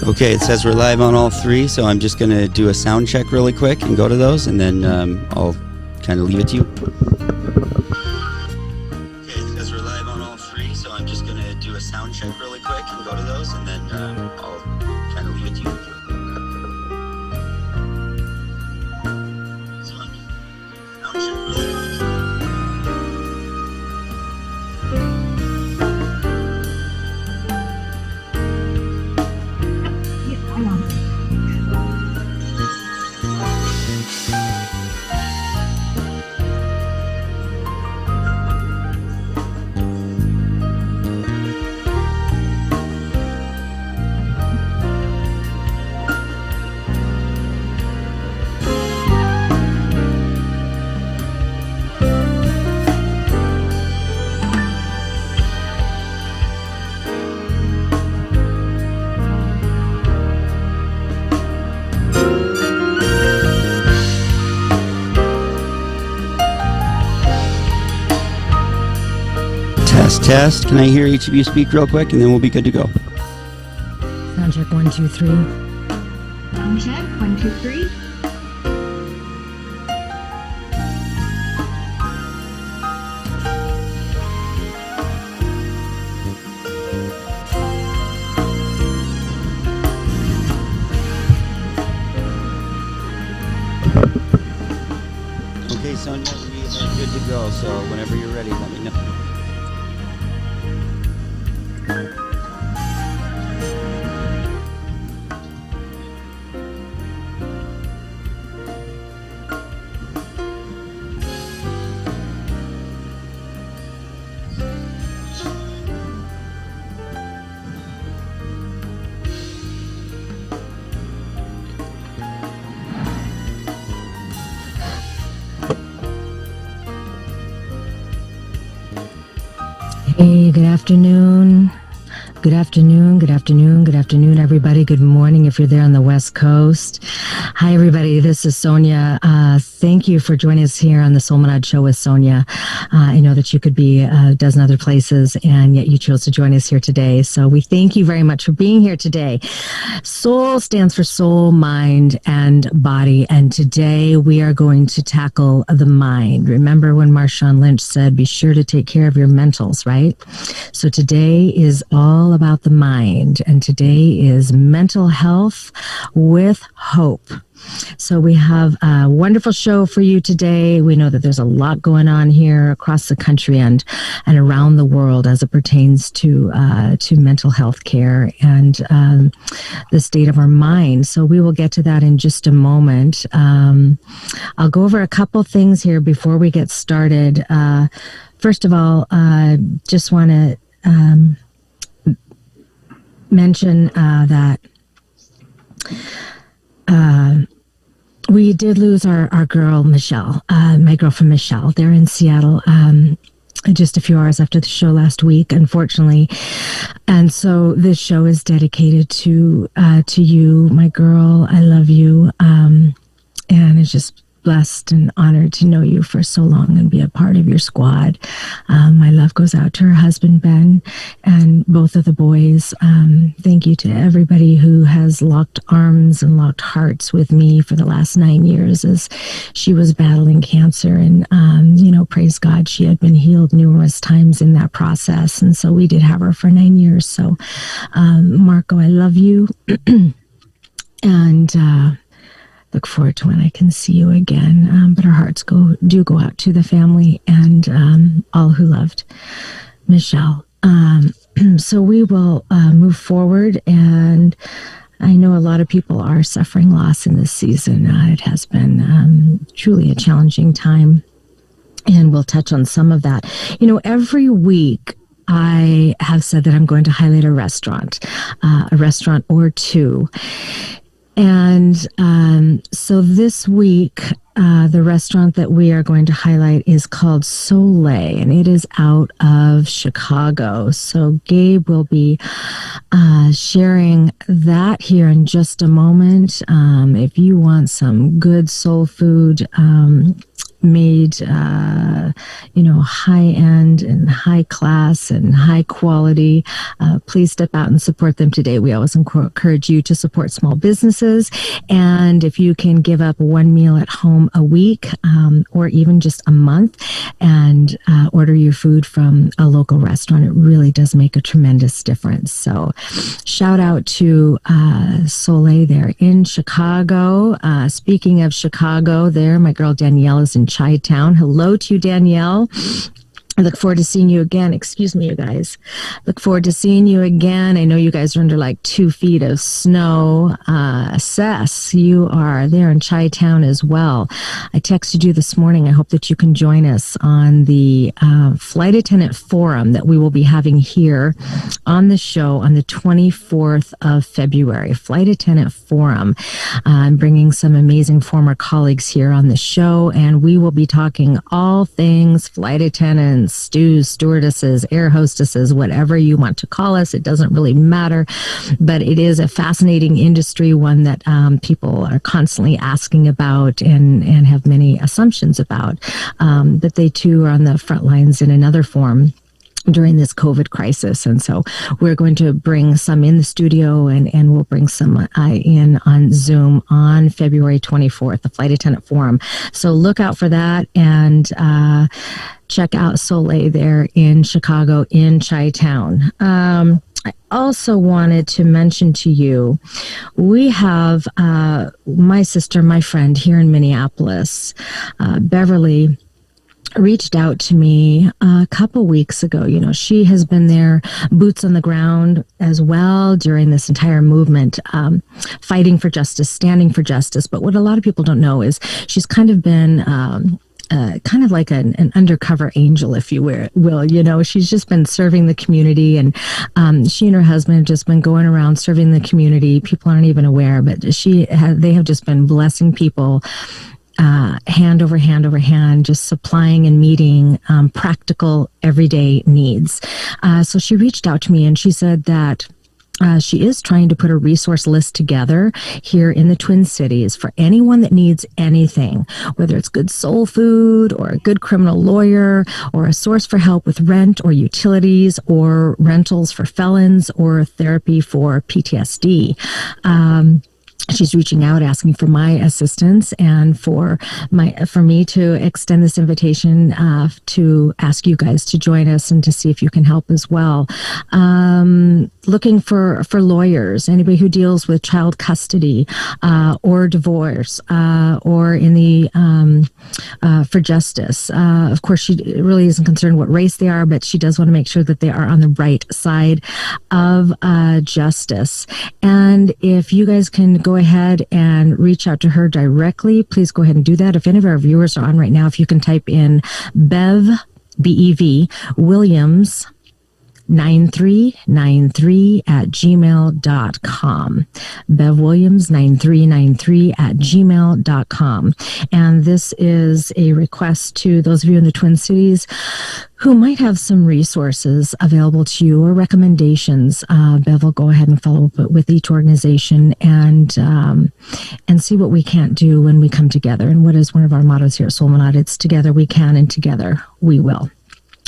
Okay, it says we're live on all three, so I'm just going to do a sound check really quick and go to those, and then I'll kind of leave it to you. Okay, it says we're live on all three, so I'm just going to do a sound check really quick and go to those, and then I'll kind of leave it to you. Sound check really quick. Test. Can I hear each of you speak real quick, and then we'll be good to go? Sound check 1, 2, 3. Sound check 1, 2, 3. Okay, Sonya, we are good to go. So whenever you're ready, let me know. Hey, good afternoon. Good afternoon, good afternoon, good afternoon, everybody. Good morning if you're there on the West Coast. Hi, everybody. This is Sonya. Thank you for joining us here on the Solminod Show with Sonya. I know that you could be a dozen other places, and yet you chose to join us here today. So we thank you very much for being here today. Soul stands for soul, mind, and body. And today we are going to tackle the mind. Remember when Marshawn Lynch said, be sure to take care of your mentals, right? So today is all about the mind, and today is mental health with hope. So we have a wonderful show for you today. We know that there's a lot going on here across the country and around the world as it pertains to mental health care and the state of our mind. So we will get to that in just a moment. I'll go over a couple things here before we get started. First of all, just want to mention that we did lose our girl, Michelle, my girlfriend, Michelle. They're in Seattle just a few hours after the show last week, unfortunately. And so this show is dedicated to you, my girl. I love you. And it's just blessed and honored to know you for so long and be a part of your squad. My love goes out to her husband, Ben, and both of the boys. Thank you to everybody who has locked arms and locked hearts with me for the last 9 years as she was battling cancer. And, praise God, she had been healed numerous times in that process. And so we did have her for 9 years. So, Marco, I love you. And, look forward to when I can see you again. But our hearts do go out to the family and all who loved Michelle. So we will move forward, and I know a lot of people are suffering loss in this season. It has been truly a challenging time, and we'll touch on some of that. Every week I have said that I'm going to highlight a restaurant or two. And so this week, the restaurant that we are going to highlight is called Soleil, and it is out of Chicago. So Gabe will be sharing that here in just a moment. If you want some good soul food, made, high end and high class and high quality. Please step out and support them today. We always encourage you to support small businesses. And if you can give up one meal at home a week, or even just a month, and order your food from a local restaurant, it really does make a tremendous difference. So shout out to Soleil there in Chicago. Speaking of Chicago there, my girl Danielle is in Chi-Town. Hello to you, Danielle. I look forward to seeing you again. Excuse me, you guys. Look forward to seeing you again. I know you guys are under like 2 feet of snow. Sess, you are there in Chi-Town as well. I texted you this morning. I hope that you can join us on the Flight Attendant Forum that we will be having here on the show on the 24th of February. Flight Attendant Forum. I'm bringing some amazing former colleagues here on the show, and we will be talking all things flight attendants, stews, stewardesses, air hostesses, whatever you want to call us. It doesn't really matter, but it is a fascinating industry, one that people are constantly asking about and have many assumptions about. But they too are on the front lines in another form during this COVID crisis. And so we're going to bring some in the studio, and we'll bring some in on Zoom on February 24th, the Flight Attendant Forum. So look out for that, and check out Soleil there in Chicago in Chi-Town. I also wanted to mention to you, we have my sister, my friend here in Minneapolis, Beverly, reached out to me a couple weeks ago. She has been there, boots on the ground as well during this entire movement, fighting for justice, standing for justice. But what a lot of people don't know is she's kind of been kind of like an undercover angel, if you will. She's just been serving the community, and she and her husband have just been going around serving the community. People aren't even aware, but they have just been blessing people, hand over hand over hand, just supplying and meeting practical everyday needs. So she reached out to me, and she said that she is trying to put a resource list together here in the Twin Cities for anyone that needs anything, whether it's good soul food or a good criminal lawyer or a source for help with rent or utilities or rentals for felons or therapy for PTSD. She's reaching out, asking for my assistance and for me to extend this invitation to ask you guys to join us and to see if you can help as well. Looking for lawyers, anybody who deals with child custody or divorce or in the for justice. Of course, she really isn't concerned what race they are, but she does want to make sure that they are on the right side of justice. And if you guys can go ahead and reach out to her directly, please go ahead and do that. If any of our viewers are on right now, if you can type in Bev, B-E-V, Williams, 9393 at gmail.com. Bev Williams 9393 at gmail.com. And this is a request to those of you in the Twin Cities who might have some resources available to you or recommendations. Bev will go ahead and follow up with each organization and see what we can't do when we come together. And what is one of our mottos here at Solminod? It's together we can, and together we will.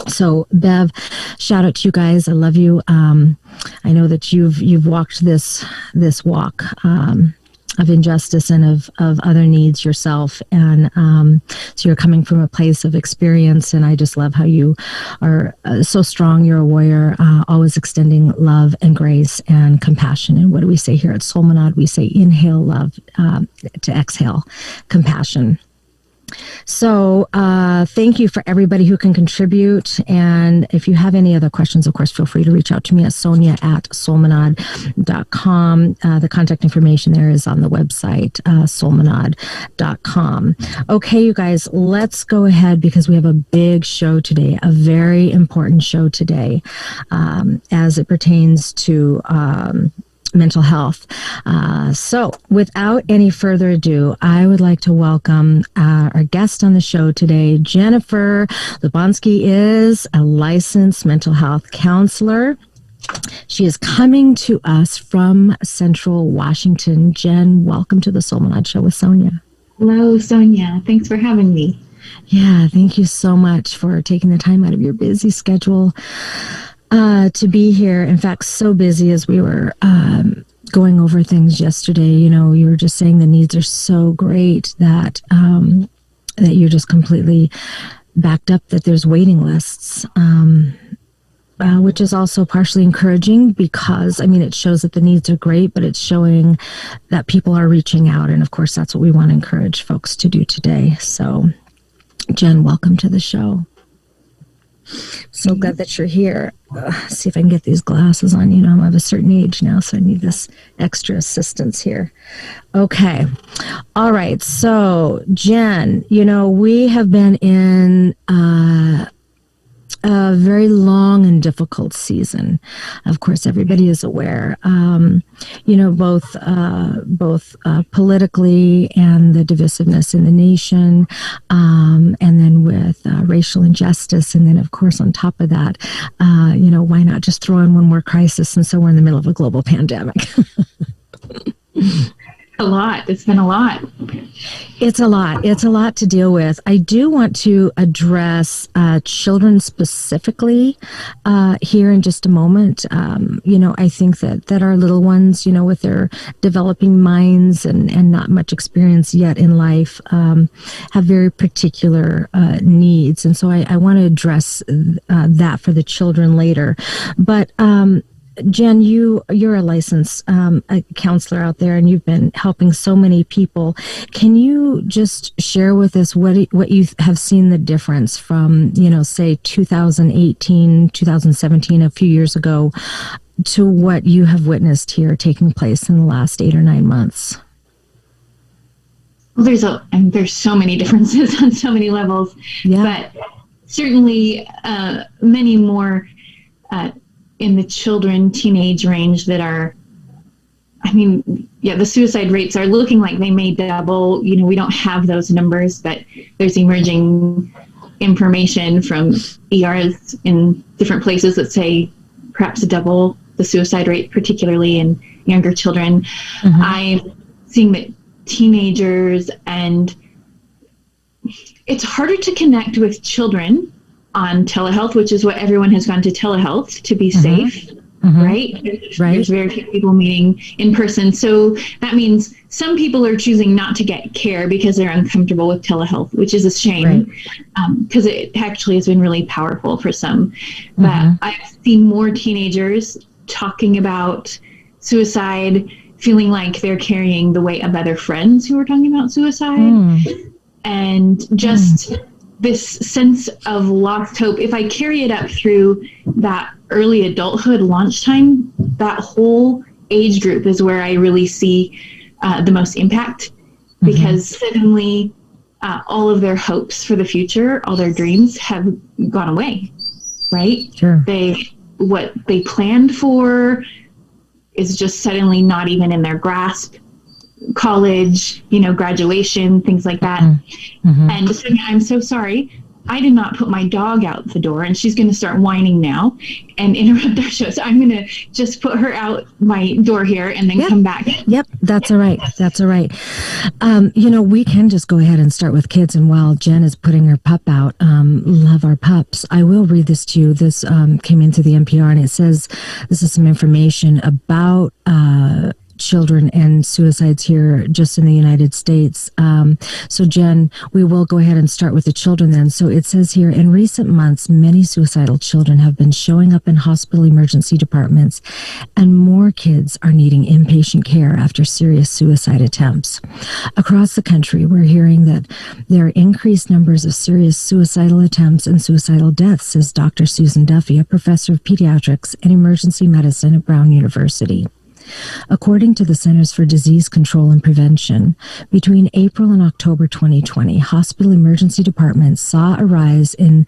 So, Bev, shout out to you guys. I love you. I know that you've walked this walk of injustice and of other needs yourself, and so you're coming from a place of experience. And I just love how you are so strong. You're a warrior, always extending love and grace and compassion. And what do we say here at Solminod? We say inhale love to exhale compassion. So thank you for everybody who can contribute. And if you have any other questions, of course, feel free to reach out to me at Sonya at Solminod.com. The contact information there is on the website, Solminod.com. Okay, you guys, let's go ahead because we have a big show today, a very important show today as it pertains to mental health. So without any further ado, I would like to welcome our guest on the show today. Jennifer Lubonsky is a licensed mental health counselor. She is coming to us from Central Washington. Jen, welcome to the Solminod Show with Sonya. Hello, Sonya. Thanks for having me. Yeah, thank you so much for taking the time out of your busy schedule to be here. In fact, so busy as we were going over things yesterday. You know, you were just saying the needs are so great that that you're just completely backed up, that there's waiting lists. Which is also partially encouraging because, I mean, it shows that the needs are great, but it's showing that people are reaching out. And of course, that's what we want to encourage folks to do today. So, Jen, welcome to the show. So glad that you're here. See if I can get these glasses on. You know, I'm of a certain age now, so I need this extra assistance here. Okay. All right. So, Jen, you know, we have been in a very long and difficult season. Of course, everybody is aware, you know, both politically and the divisiveness in the nation, and then with racial injustice. And then, of course, on top of that, you know, why not just throw in one more crisis? And so we're in the middle of a global pandemic. A lot. It's been a lot. It's a lot. It's a lot to deal with. I do want to address children specifically here in just a moment. You know, I think that our little ones, you know, with their developing minds and not much experience yet in life, have very particular needs. And so I want to address that for the children later. But Jen, you're a licensed a counselor out there, and you've been helping so many people. Can you just share with us what you have seen the difference from, you know, say 2018, 2017, a few years ago, to what you have witnessed here taking place in the last 8 or 9 months? Well, there's so many differences on so many levels, but certainly many more in the children, teenage range that are, I mean, the suicide rates are looking like they may double. You know, we don't have those numbers, but there's emerging information from ERs in different places that say perhaps double the suicide rate, particularly in younger children. Mm-hmm. I'm seeing that teenagers, and it's harder to connect with children on telehealth, which is what everyone has gone to telehealth to be safe, right? There's very few people meeting in person. So that means some people are choosing not to get care because they're uncomfortable with telehealth, which is a shame, because it actually has been really powerful for some. But I've seen more teenagers talking about suicide, feeling like they're carrying the weight of other friends who are talking about suicide. And just this sense of lost hope. If I carry it up through that early adulthood launch time, that whole age group is where I really see the most impact, because suddenly all of their hopes for the future, all their dreams have gone away, right? Sure. What they planned for is just suddenly not even in their grasp. College, you know, graduation, things like that. And Sonya, I'm so sorry. I did not put my dog out the door, and she's going to start whining now and interrupt our show. So I'm going to just put her out my door here and then come back. Yep, that's all right. That's all right. You know, we can just go ahead and start with kids. And while Jen is putting her pup out, love our pups, I will read this to you. This came into the NPR, and it says, this is some information about children and suicides here just in the United States. So Jen, we will go ahead and start with the children then. So it says here, in recent months, many suicidal children have been showing up in hospital emergency departments, and more kids are needing inpatient care after serious suicide attempts. Across the country, we're hearing that there are increased numbers of serious suicidal attempts and suicidal deaths, says Dr. Susan Duffy, a professor of pediatrics and emergency medicine at Brown University. According to the Centers for Disease Control and Prevention, between April and October 2020, hospital emergency departments saw a rise in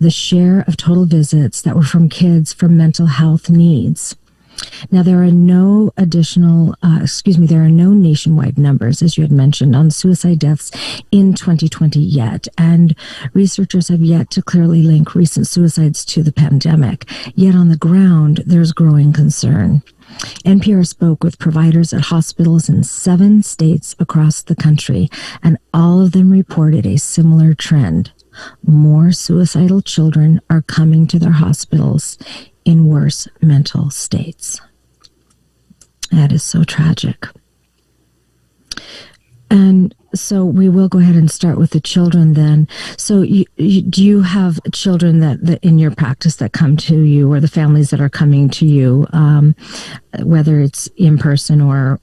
the share of total visits that were from kids for mental health needs. Now, there are no nationwide numbers, as you had mentioned, on suicide deaths in 2020 yet, and researchers have yet to clearly link recent suicides to the pandemic. Yet on the ground, there's growing concern. NPR spoke with providers at hospitals in 7 states across the country, and all of them reported a similar trend. More suicidal children are coming to their hospitals in worse mental states. That is so tragic. And so we will go ahead and start with the children then. So do you have children that in your practice that come to you, or the families that are coming to you, whether it's in person or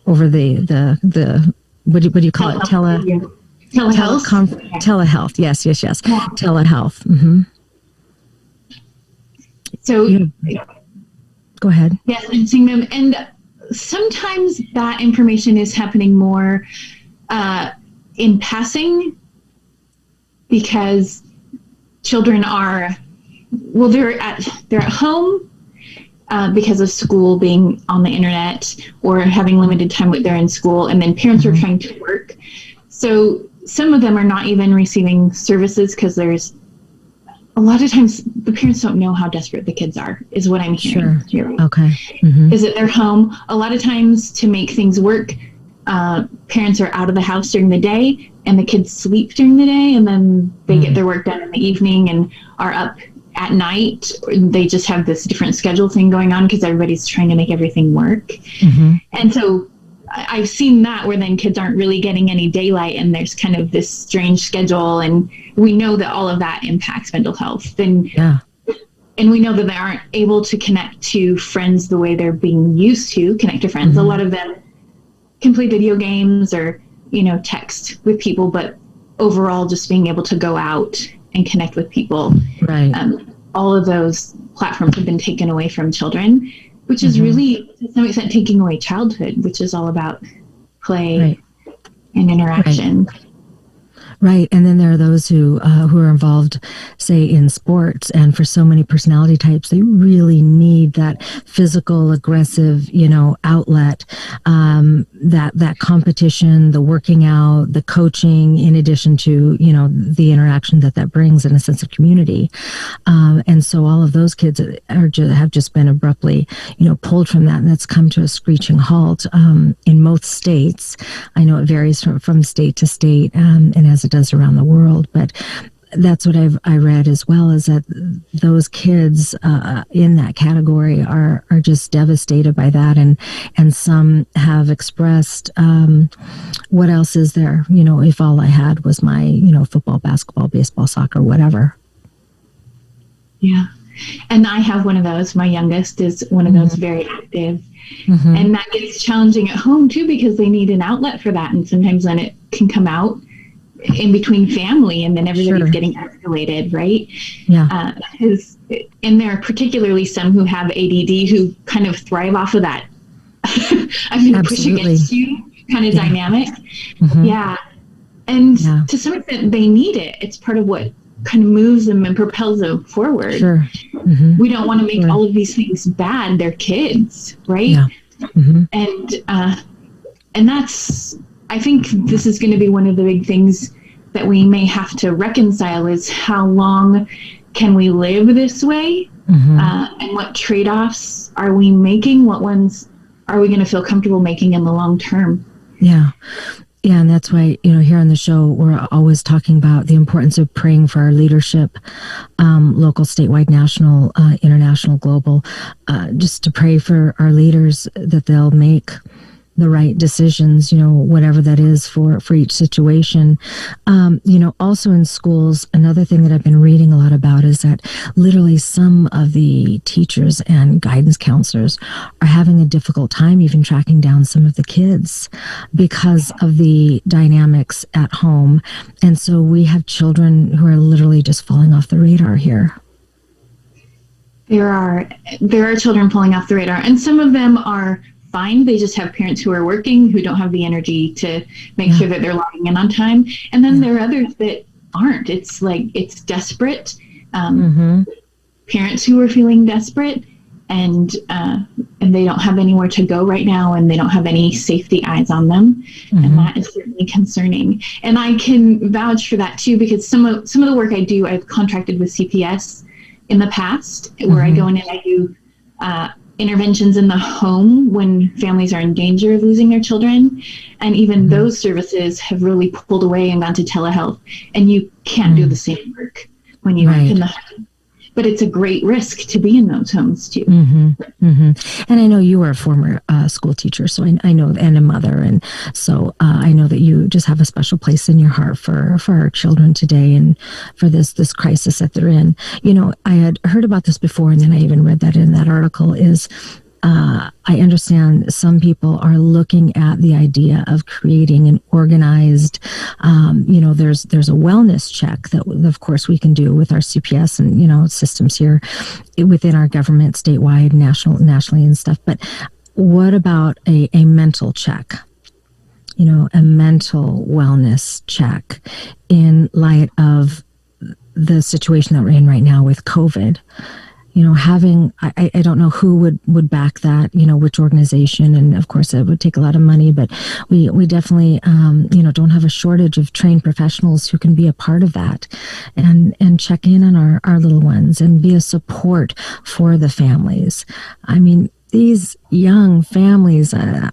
over the what do you call it? Telehealth. Telehealth. Yes. Yeah. Telehealth. Mm-hmm. So go ahead. Yes, I'm seeing them. And sometimes that information is happening more in passing, because children are, well, they're at home because of school being on the internet or having limited time they're in school, and then parents are trying to work. So some of them are not even receiving services because there's a lot of times the parents don't know how desperate the kids are, is what I'm hearing. Sure. Okay. Mm-hmm. Is that they're home. A lot of times to make things work, parents are out of the house during the day and the kids sleep during the day, and then they get their work done in the evening and are up at night. They just have this different schedule thing going on because everybody's trying to make everything work. Mm-hmm. And so I've seen that where then kids aren't really getting any daylight, and there's kind of this strange schedule, and we know that all of that impacts mental health. And we know that they aren't able to connect to friends the way they're being used to connect to friends. Mm-hmm. A lot of them can play video games or, text with people, but overall just being able to go out and connect with people. Right. All of those platforms have been taken away from children, which is really, to some extent, taking away childhood, which is all about play and interaction. Right. And then there are those who are involved, say, in sports. And for so many personality types, they really need that physical, aggressive, outlet, that competition, the working out, the coaching, in addition to, the interaction that brings and a sense of community. And so all of those kids have just been abruptly, pulled from that. And that's come to a screeching halt in most states. I know it varies from state to state, and as it does around the world, but that's what I read as well, is that those kids in that category are just devastated by that, and some have expressed, what else is there? If all I had was my football, basketball, baseball, soccer, whatever. Yeah, and I have one of those. My youngest is one of those, very active, and that gets challenging at home too, because they need an outlet for that, and sometimes then it can come out in between family, and then everybody's getting escalated, right? Yeah. And there are particularly some who have ADD who kind of thrive off of that. I'm going to push against you kind of dynamic. Mm-hmm. Yeah. And to some extent, they need it. It's part of what kind of moves them and propels them forward. Sure. Mm-hmm. We don't want to make all of these things bad. They're kids, right? Yeah. Mm-hmm. And that's, I think this is going to be one of the big things that we may have to reconcile, is how long can we live this way, and what trade-offs are we making? What ones are we going to feel comfortable making in the long term? Yeah. Yeah, and that's why, here on the show, we're always talking about the importance of praying for our leadership, local, statewide, national, international, global, just to pray for our leaders that they'll make the right decisions, whatever that is for each situation. Also in schools, another thing that I've been reading a lot about is that literally some of the teachers and guidance counselors are having a difficult time even tracking down some of the kids because of the dynamics at home. And so we have children who are literally just falling off the radar here. There are children falling off the radar, and some of them are fine. They just have parents who are working, who don't have the energy to make sure that they're logging in on time. And then there are others that aren't. It's desperate. Parents who are feeling desperate, and they don't have anywhere to go right now, and they don't have any safety eyes on them. And that is certainly concerning. And I can vouch for that too, because some of the work I do, I've contracted with CPS in the past, where I go in and I do interventions in the home when families are in danger of losing their children. And even those services have really pulled away and gone to telehealth. And you can't do the same work when you're in the home. But it's a great risk to be in those homes too. And I know you were a former school teacher, so I know, and a mother, and so I know that you just have a special place in your heart for our children today, and for this crisis that they're in. You know, I had heard about this before, and then I even read that in that article. Is I understand some people are looking at the idea of creating an organized, there's a wellness check that, of course, we can do with our CPS and, systems here within our government, statewide, nationally and stuff. But what about a mental check? A mental wellness check in light of the situation that we're in right now with COVID. I don't know who would back that, which organization. And of course, it would take a lot of money, but we definitely, don't have a shortage of trained professionals who can be a part of that and check in on our little ones and be a support for the families. I mean, these young families, I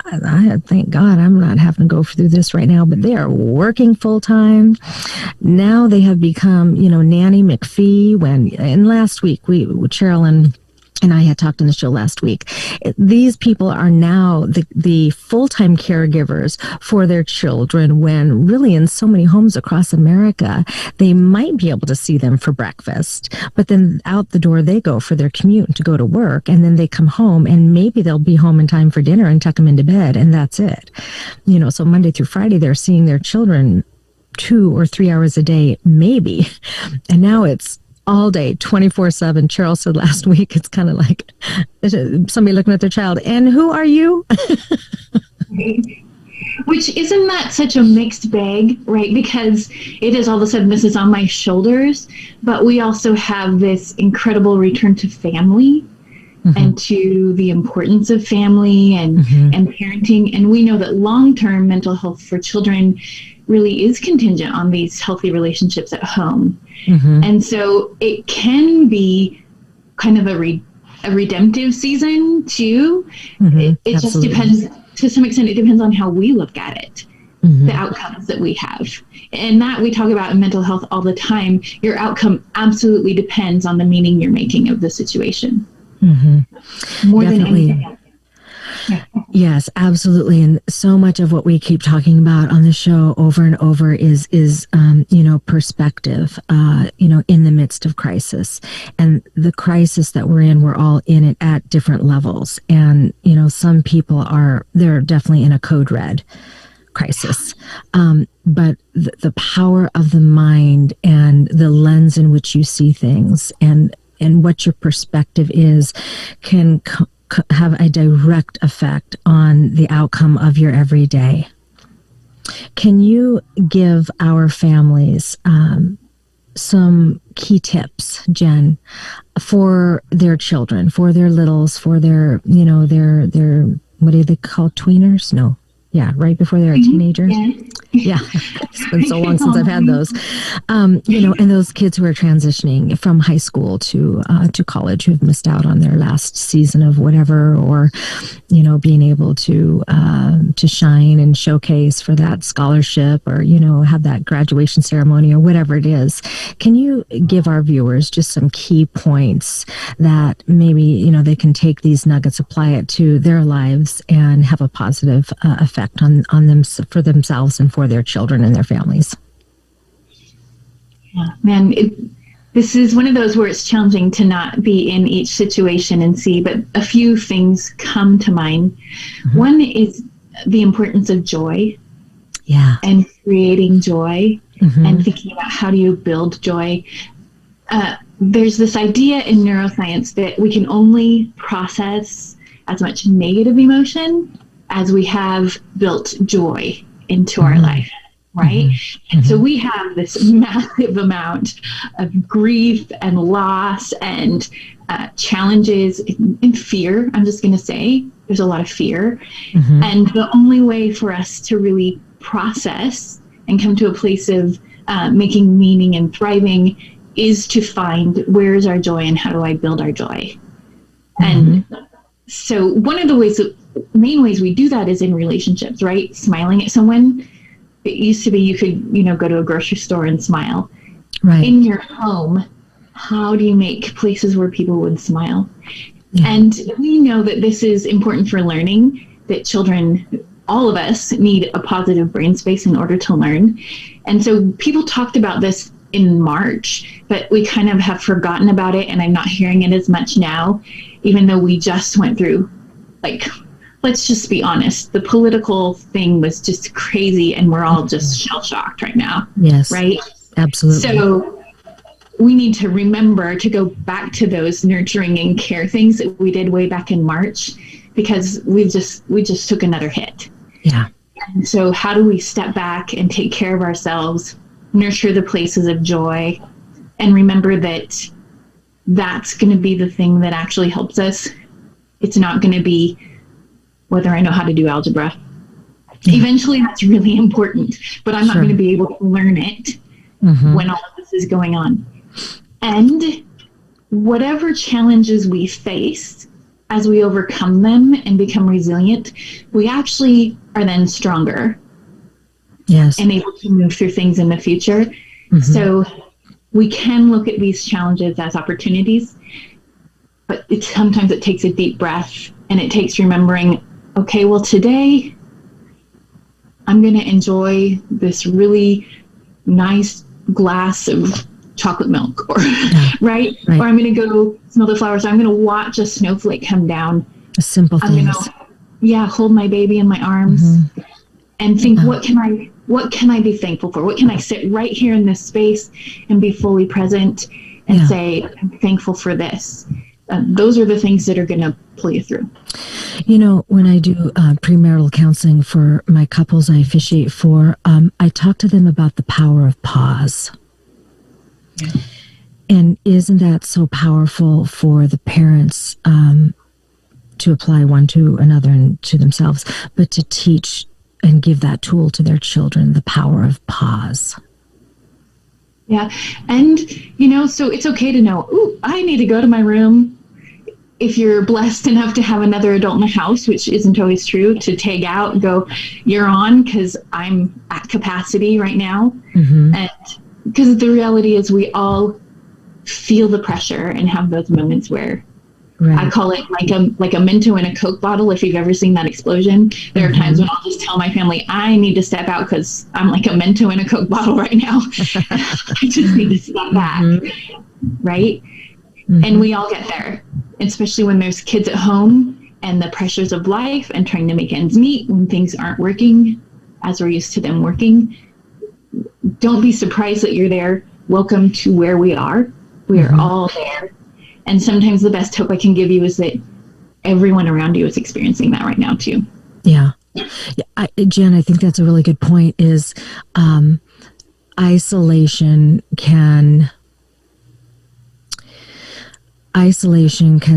thank God I'm not having to go through this right now, but they are working full time. Now they have become, Nanny McPhee. And last week, Cheryl and I had talked on the show last week. These people are now the full-time caregivers for their children, when really in so many homes across America, they might be able to see them for breakfast, but then out the door they go for their commute to go to work, and then they come home and maybe they'll be home in time for dinner and tuck them into bed, and that's it. So Monday through Friday, they're seeing their children 2 or 3 hours a day, maybe. And now it's all day, 24/7. Cheryl said last week, it's kind of like somebody looking at their child, and who are you? Which, isn't that such a mixed bag, right? Because it is all of a sudden, this is on my shoulders, but we also have this incredible return to family and to the importance of family and parenting. And we know that long-term mental health for children really is contingent on these healthy relationships at home. And so it can be kind of a redemptive season too. It just depends, to some extent, it depends on how we look at it, the outcomes that we have. And that we talk about in mental health all the time. Your outcome absolutely depends on the meaning you're making of the situation. More than anything else. Yes, absolutely. And so much of what we keep talking about on the show over and over is perspective, in the midst of crisis. And the crisis that we're in, we're all in it at different levels. And, some people they're definitely in a code red crisis. But the power of the mind and the lens in which you see things and what your perspective is can have a direct effect on the outcome of your everyday. Can you give our families some key tips, Jen, for their children, for their littles, for their, their what do they call, tweeners? No. Yeah, right before they're a teenager. Yeah, it's been so long since I've had those. And those kids who are transitioning from high school to college, who've missed out on their last season of whatever, or being able to shine and showcase for that scholarship, or have that graduation ceremony or whatever it is. Can you give our viewers just some key points that maybe they can take these nuggets, apply it to their lives, and have a positive effect on them, for themselves and for their children and their families? Yeah, man, this is one of those where it's challenging to not be in each situation and see, but a few things come to mind. One is the importance of joy. Yeah. And creating joy and thinking about how do you build joy. There's this idea in neuroscience that we can only process as much negative emotion as we have built joy into our life, right? And so we have this massive amount of grief and loss and challenges and fear. I'm just going to say there's a lot of fear. And the only way for us to really process and come to a place of making meaning and thriving is to find, where is our joy and how do I build our joy? And so one of the main ways we do that is in relationships, right? Smiling at someone. It used to be you could, go to a grocery store and smile. Right. In your home, how do you make places where people would smile? Yeah. And we know that this is important for learning, that children, all of us, need a positive brain space in order to learn. And so people talked about this in March, but we kind of have forgotten about it, and I'm not hearing it as much now, even though we just went through, let's just be honest, the political thing was just crazy, and we're all just shell-shocked right now. Yes. Right? Absolutely. So we need to remember to go back to those nurturing and care things that we did way back in March, because we just took another hit. Yeah. And so how do we step back and take care of ourselves, nurture the places of joy, and remember that that's going to be the thing that actually helps us. It's not going to be whether I know how to do algebra. Yeah. Eventually that's really important, but I'm not going to be able to learn it when all of this is going on. And whatever challenges we face, as we overcome them and become resilient, we actually are then stronger. Yes. And able to move through things in the future. So we can look at these challenges as opportunities, but sometimes it takes a deep breath, and it takes remembering, okay, well, today I'm going to enjoy this really nice glass of chocolate milk, or right? Or I'm going to go smell the flowers. Or I'm going to watch a snowflake come down. Simple things. I'm going to, hold my baby in my arms and think, what can I be thankful for? What can I sit right here in this space and be fully present and say, I'm thankful for this? Those are the things that are going to pull you through. When I do premarital counseling for my couples I officiate for, I talk to them about the power of pause. Yeah. And isn't that so powerful for the parents to apply one to another and to themselves, but to teach and give that tool to their children, the power of pause. Yeah. And, so it's okay to know, I need to go to my room. If you're blessed enough to have another adult in the house, which isn't always true, to tag out and go, you're on, because I'm at capacity right now. And because the reality is we all feel the pressure and have those moments where I call it like a Minto in a Coke bottle. If you've ever seen that explosion, there are times when I'll just tell my family, I need to step out because I'm like a Minto in a Coke bottle right now. I just need to step back. Right? And we all get there, especially when there's kids at home and the pressures of life and trying to make ends meet when things aren't working as we're used to them working. Don't be surprised that you're there. Welcome to where we are. We are all there. And sometimes the best hope I can give you is that everyone around you is experiencing that right now too. Yeah. Jen, I think that's a really good point, is isolation can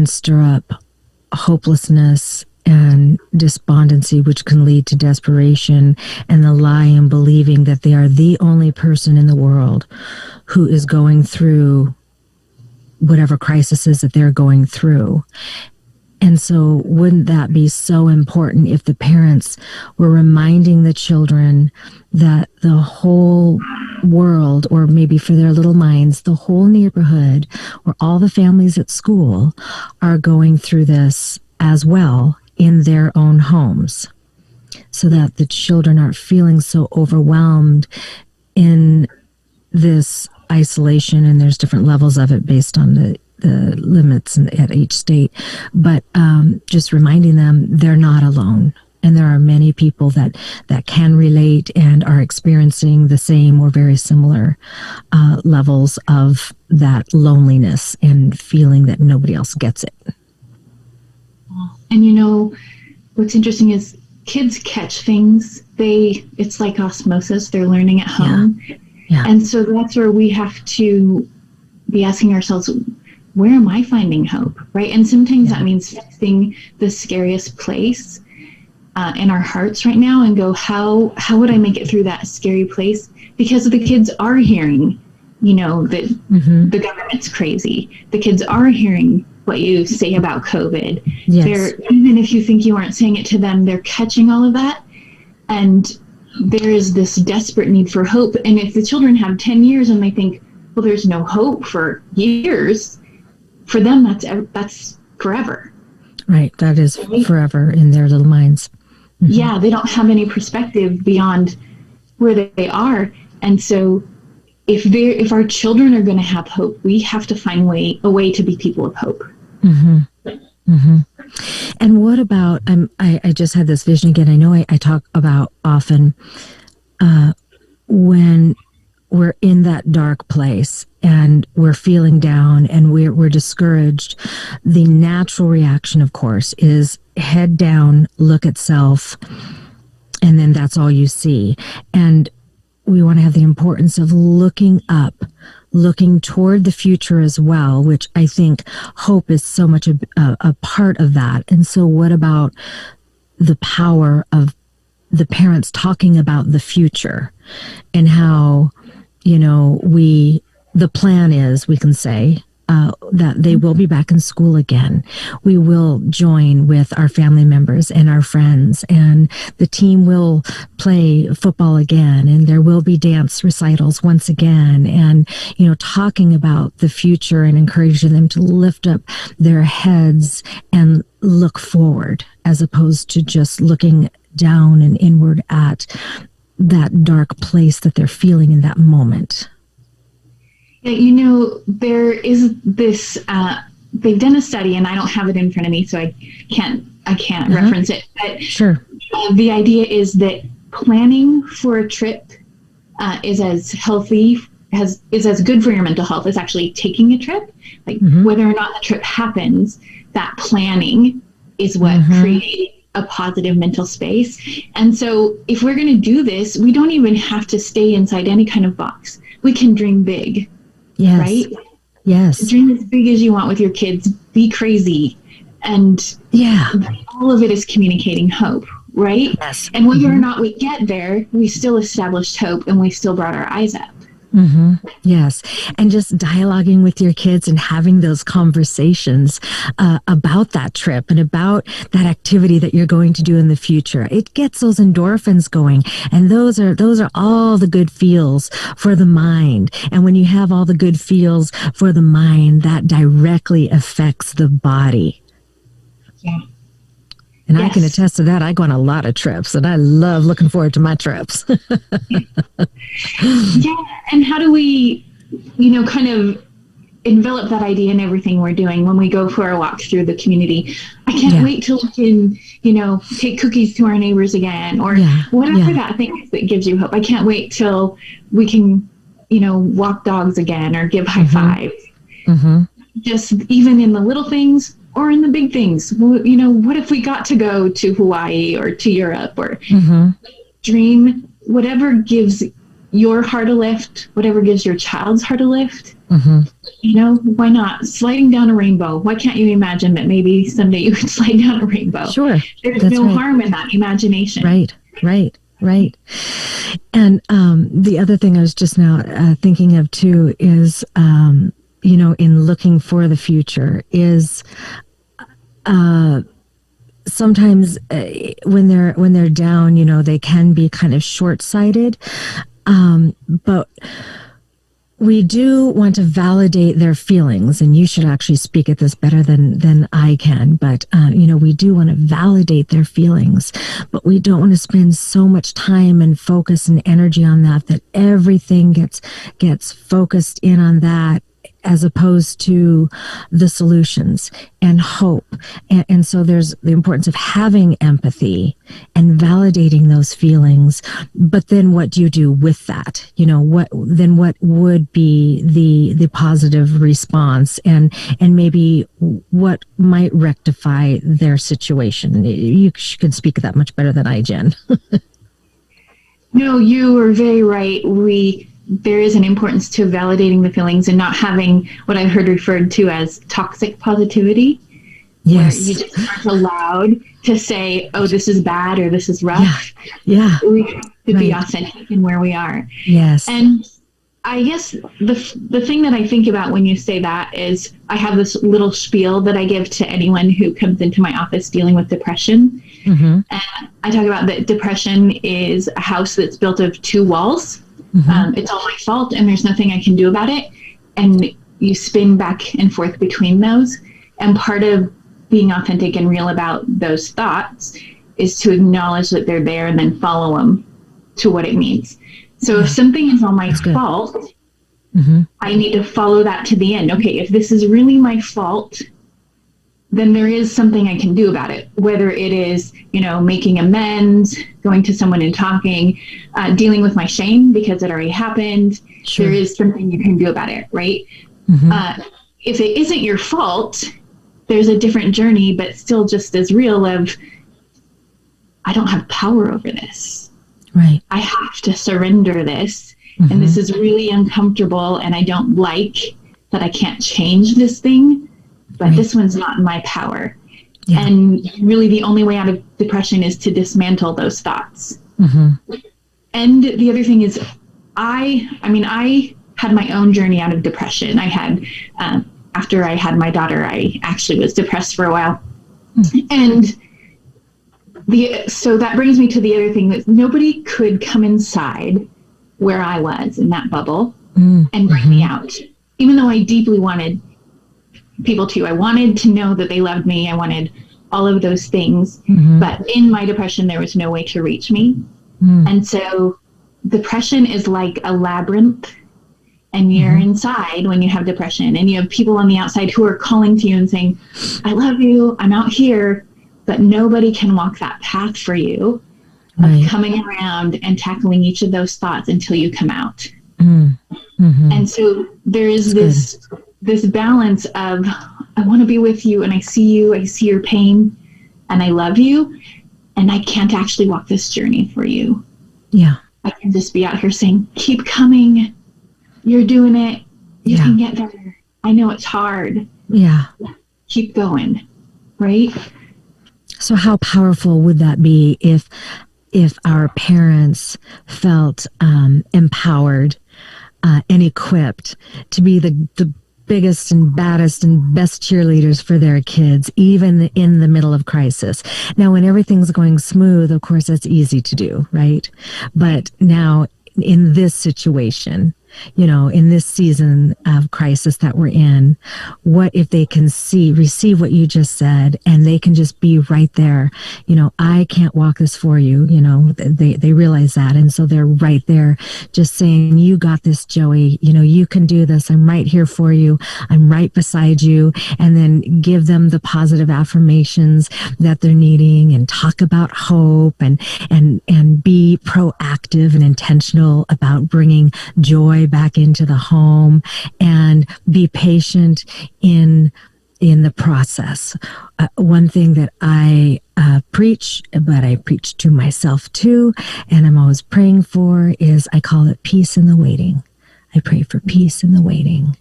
stir up hopelessness and despondency, which can lead to desperation and the lie in believing that they are the only person in the world who is going through whatever crisis is that they're going through. And so wouldn't that be so important if the parents were reminding the children that the whole world, or maybe for their little minds, the whole neighborhood or all the families at school are going through this as well in their own homes, so that the children aren't feeling so overwhelmed in this isolation. And there's different levels of it based on the limits at each state, but just reminding them they're not alone, and there are many people that can relate and are experiencing the same or very similar levels of that loneliness and feeling that nobody else gets it. And what's interesting is kids catch things. It's like osmosis. They're learning at home. Yeah. And so that's where we have to be asking ourselves, where am I finding hope, right? And sometimes that means fixing the scariest place in our hearts right now and go, how would I make it through that scary place? Because the kids are hearing, that the government's crazy. The kids are hearing what you say about COVID. Yes. Even if you think you aren't saying it to them, they're catching all of that. And there is this desperate need for hope. And if the children have 10 years and they think, well, there's no hope for years, for them, that's forever. Right. That is forever in their little minds. Mm-hmm. Yeah. They don't have any perspective beyond where they are. And so if our children are going to have hope, we have to find a way to be people of hope. Mm-hmm. Mm-hmm. And what about, I just had this vision again. I know I talk about often when we're in that dark place and we're feeling down and we're discouraged, the natural reaction, of course, is head down, look at self, and then that's all you see. And we want to have the importance of looking up, looking toward the future as well, which I think hope is so much a part of that. And so what about the power of the parents talking about the future and how, the plan is, we can say, that they will be back in school again. We will join with our family members and our friends, and the team will play football again, and there will be dance recitals once again, and, talking about the future and encouraging them to lift up their heads and look forward as opposed to just looking down and inward at that dark place that they're feeling in that moment. There is this, they've done a study, and I don't have it in front of me, so I can't reference it. But sure. The idea is that planning for a trip is as healthy, is as good for your mental health as actually taking a trip. Like whether or not the trip happens, that planning is what creates a positive mental space. And so if we're going to do this, we don't even have to stay inside any kind of box. We can dream big. Yes. Right? Yes. Dream as big as you want with your kids. Be crazy. And all of it is communicating hope, right? Yes. And whether or not we get there, we still established hope and we still brought our eyes up. Mm-hmm. Yes. And just dialoguing with your kids and having those conversations about that trip and about that activity that you're going to do in the future. It gets those endorphins going. And those are all the good feels for the mind. And when you have all the good feels for the mind, that directly affects the body. Yeah. And I can attest to that. I go on a lot of trips, and I love looking forward to my trips. Yeah. And how do we, kind of envelop that idea in everything we're doing when we go for a walk through the community? I can't wait till we can, take cookies to our neighbors again, or whatever that thing is that gives you hope. I can't wait till we can, walk dogs again or give high fives. Mm-hmm. Just even in the little things or in the big things. What if we got to go to Hawaii or to Europe or dream, whatever gives your heart a lift, whatever gives your child's heart a lift. Why not? Sliding down a rainbow. Why can't you imagine that maybe someday you could slide down a rainbow? Sure. There's no harm in that imagination. Right. And the other thing I was just now thinking of too is, in looking for the future is sometimes when they're down, they can be kind of short-sighted. But we do want to validate their feelings, and you should actually speak at this better than I can. But, we do want to validate their feelings, but we don't want to spend so much time and focus and energy on that everything gets focused in on that, as opposed to the solutions and hope. And so there's the importance of having empathy and validating those feelings. But then what do you do with that? What would be the positive response and maybe what might rectify their situation? You can speak that much better than I, Jen. No, you are very right. There is an importance to validating the feelings and not having what I've heard referred to as toxic positivity. Yes. Where you just aren't allowed to say, oh, this is bad or this is rough. Yeah. We have to be authentic in where we are. Yes. And I guess the thing that I think about when you say that is I have this little spiel that I give to anyone who comes into my office dealing with depression. Mm-hmm. And I talk about that depression is a house that's built of two walls. Mm-hmm. It's all my fault and there's nothing I can do about it. And you spin back and forth between those. And part of being authentic and real about those thoughts is to acknowledge that they're there and then follow them to what it means. So if something is all my fault, mm-hmm. I need to follow that to the end. Okay, if this is really my fault, then there is something I can do about it. Whether it is, making amends, going to someone and talking, dealing with my shame because it already happened. Sure. There is something you can do about it, right? Mm-hmm. If it isn't your fault, there's a different journey, but still just as real of, I don't have power over this. Right. I have to surrender this. Mm-hmm. And this is really uncomfortable. And I don't like that I can't change this thing, but this one's not in my power. Yeah. And really the only way out of depression is to dismantle those thoughts. Mm-hmm. And the other thing is I had my own journey out of depression. I had, after I had my daughter, I actually was depressed for a while. Mm-hmm. And so that brings me to the other thing, that nobody could come inside where I was in that bubble and bring mm-hmm. me out. Even though I deeply wanted people to. I wanted to know that they loved me. I wanted all of those things. Mm-hmm. But in my depression, there was no way to reach me. Mm. And so depression is like a labyrinth. And you're mm-hmm. inside when you have depression. And you have people on the outside who are calling to you and saying, I love you. I'm out here. But nobody can walk that path for you of coming around and tackling each of those thoughts until you come out. Mm-hmm. And so there is this balance of, I want to be with you and I see your pain and I love you and I can't actually walk this journey for you. Yeah. I can just be out here saying, keep coming. You're doing it. You can get there. I know it's hard. Yeah. Keep going. Right? So how powerful would that be if our parents felt empowered and equipped to be the biggest and baddest and best cheerleaders for their kids, even in the middle of crisis? Now, when everything's going smooth, of course, that's easy to do, right? But now in this situation, in this season of crisis that we're in, what if they can receive what you just said, and they can just be right there? I can't walk this for you. They realize that. And so they're right there just saying, you got this, Joey. You can do this. I'm right here for you. I'm right beside you. And then give them the positive affirmations that they're needing and talk about hope and be proactive and intentional about bringing joy back into the home, and be patient in the process. One thing that I preach, but I preach to myself too, and I'm always praying for, is I call it peace in the waiting. I pray for peace in the waiting,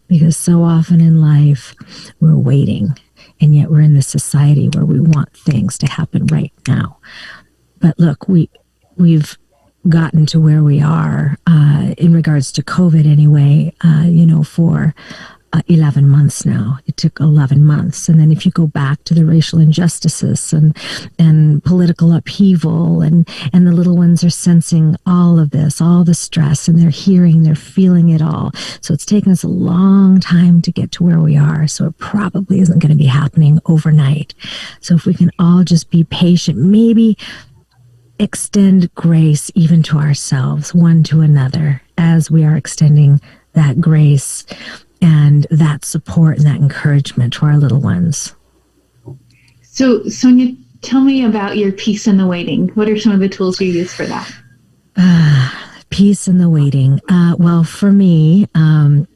because so often in life we're waiting, and yet we're in this society where we want things to happen right now. But look, we've gotten to where we are in regards to COVID anyway, for 11 months now. It took 11 months. And then if you go back to the racial injustices and political upheaval, and the little ones are sensing all of this, all the stress, and they're feeling it all. So it's taken us a long time to get to where we are. So it probably isn't going to be happening overnight. So if we can all just be patient, maybe extend grace even to ourselves, one to another, as we are extending that grace and that support and that encouragement to our little ones. So, Sonya, tell me about your peace in the waiting. What are some of the tools you use for that? Peace in the waiting. Well, for me, I'm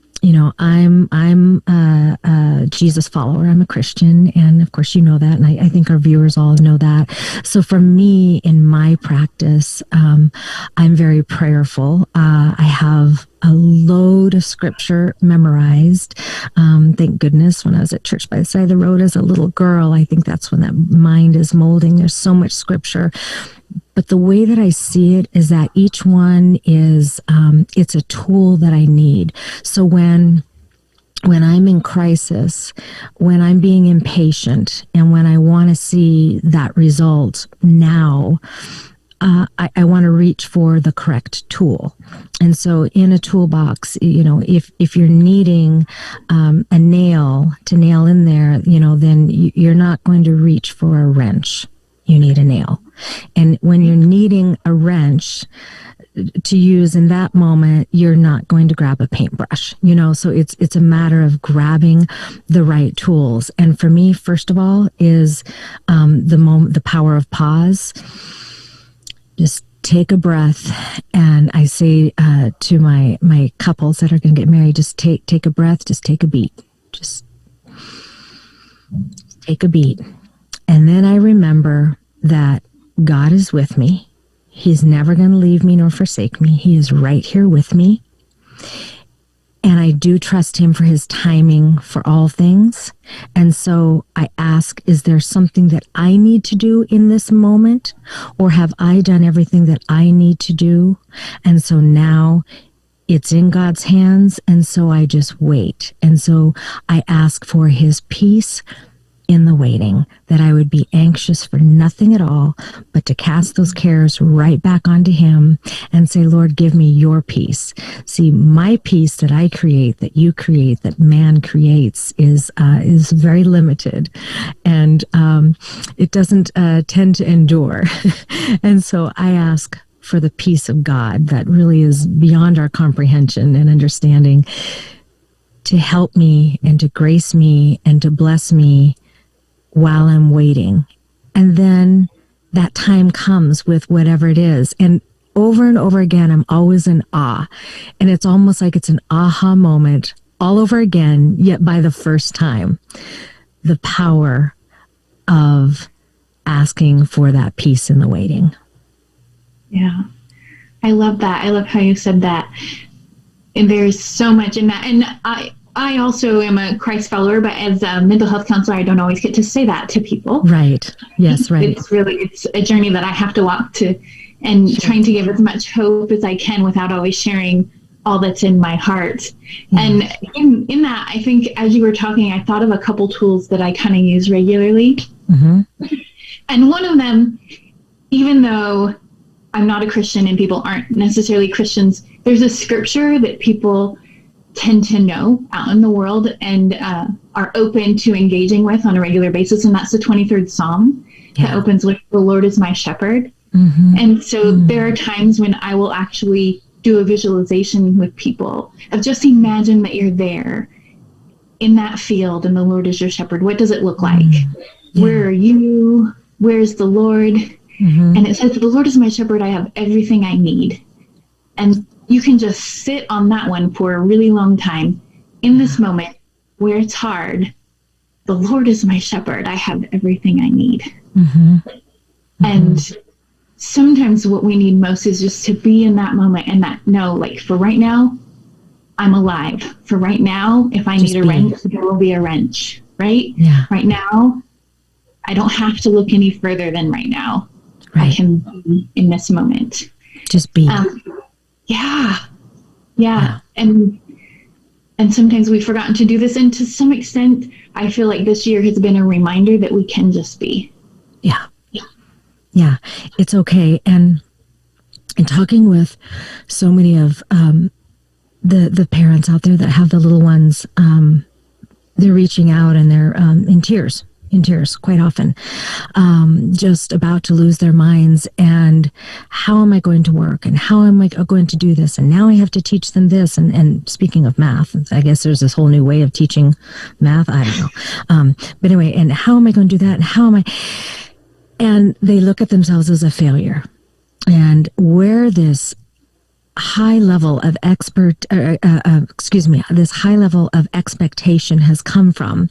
a Jesus follower. I'm a Christian, and of course you know that, and I think our viewers all know that. So for me, in my practice, I'm very prayerful. I have a load of scripture memorized. Thank goodness, when I was at Church by the Side of the Road as a little girl, I think that's when that mind is molding. There's so much scripture But the way that I see it is that each one is, it's a tool that I need. So when I'm in crisis, when I'm being impatient, and when I want to see that result now, I want to reach for the correct tool. And so in a toolbox, if you're needing a nail to nail in there, then you're not going to reach for a wrench. You need a nail. And when you're needing a wrench to use in that moment, you're not going to grab a paintbrush, so it's a matter of grabbing the right tools. And for me, first of all, is the power of pause. Just take a breath. And I say to my couples that are going to get married, just take a breath, just take a beat, just take a beat. And then I remember that God is with me. He's never going to leave me nor forsake me. He is right here with me. And I do trust him for his timing for all things. And so I ask, is there something that I need to do in this moment? Or have I done everything that I need to do? And so now it's in God's hands. And so I just wait. And so I ask for his peace in the waiting, that I would be anxious for nothing at all, but to cast those cares right back onto him and say, Lord, give me your peace. See, my peace that I create, that you create, that man creates is very limited, and it doesn't tend to endure. And so I ask for the peace of God that really is beyond our comprehension and understanding, to help me and to grace me and to bless me while I'm waiting. And then that time comes with whatever it is. And over again, I'm always in awe. And it's almost like it's an aha moment all over again, yet by the first time. The power of asking for that peace in the waiting. Yeah. I love that. I love how you said that. And there's so much in that. And I also am a Christ follower, but as a mental health counselor, I don't always get to say that to people. Right. Yes, right. It's a journey that I have to walk to, and trying to give as much hope as I can without always sharing all that's in my heart. Mm-hmm. And in that, I think as you were talking, I thought of a couple tools that I kind of use regularly. Mm-hmm. And one of them, even though I'm not a Christian and people aren't necessarily Christians, there's a scripture that people tend to know out in the world and are open to engaging with on a regular basis. And that's the 23rd Psalm that opens with, the Lord is my shepherd. Mm-hmm. And so there are times when I will actually do a visualization with people of just imagine that you're there in that field and the Lord is your shepherd. What does it look like? Yeah. Where are you? Where's the Lord? Mm-hmm. And it says, the Lord is my shepherd. I have everything I need. And you can just sit on that one for a really long time in this moment where it's hard. The Lord is my shepherd. I have everything I need. Mm-hmm. Mm-hmm. And sometimes what we need most is just to be in that moment and that, no, like for right now, I'm alive. For right now, if I need a wrench, there will be a wrench, right? Yeah. Right now, I don't have to look any further than right now. Right. I can be in this moment. Just be. Yeah. And sometimes we've forgotten to do this. And to some extent, I feel like this year has been a reminder that we can just be. Yeah. It's okay. And talking with so many of the parents out there that have the little ones, they're reaching out and they're in tears quite often, just about to lose their minds. And how am I going to work? And how am I going to do this? And now I have to teach them this. And speaking of math, I guess there's this whole new way of teaching math. I don't know. But anyway, and how am I going to do that? And how am I? And they look at themselves as a failure. And where this high level of this high level of expectation has come from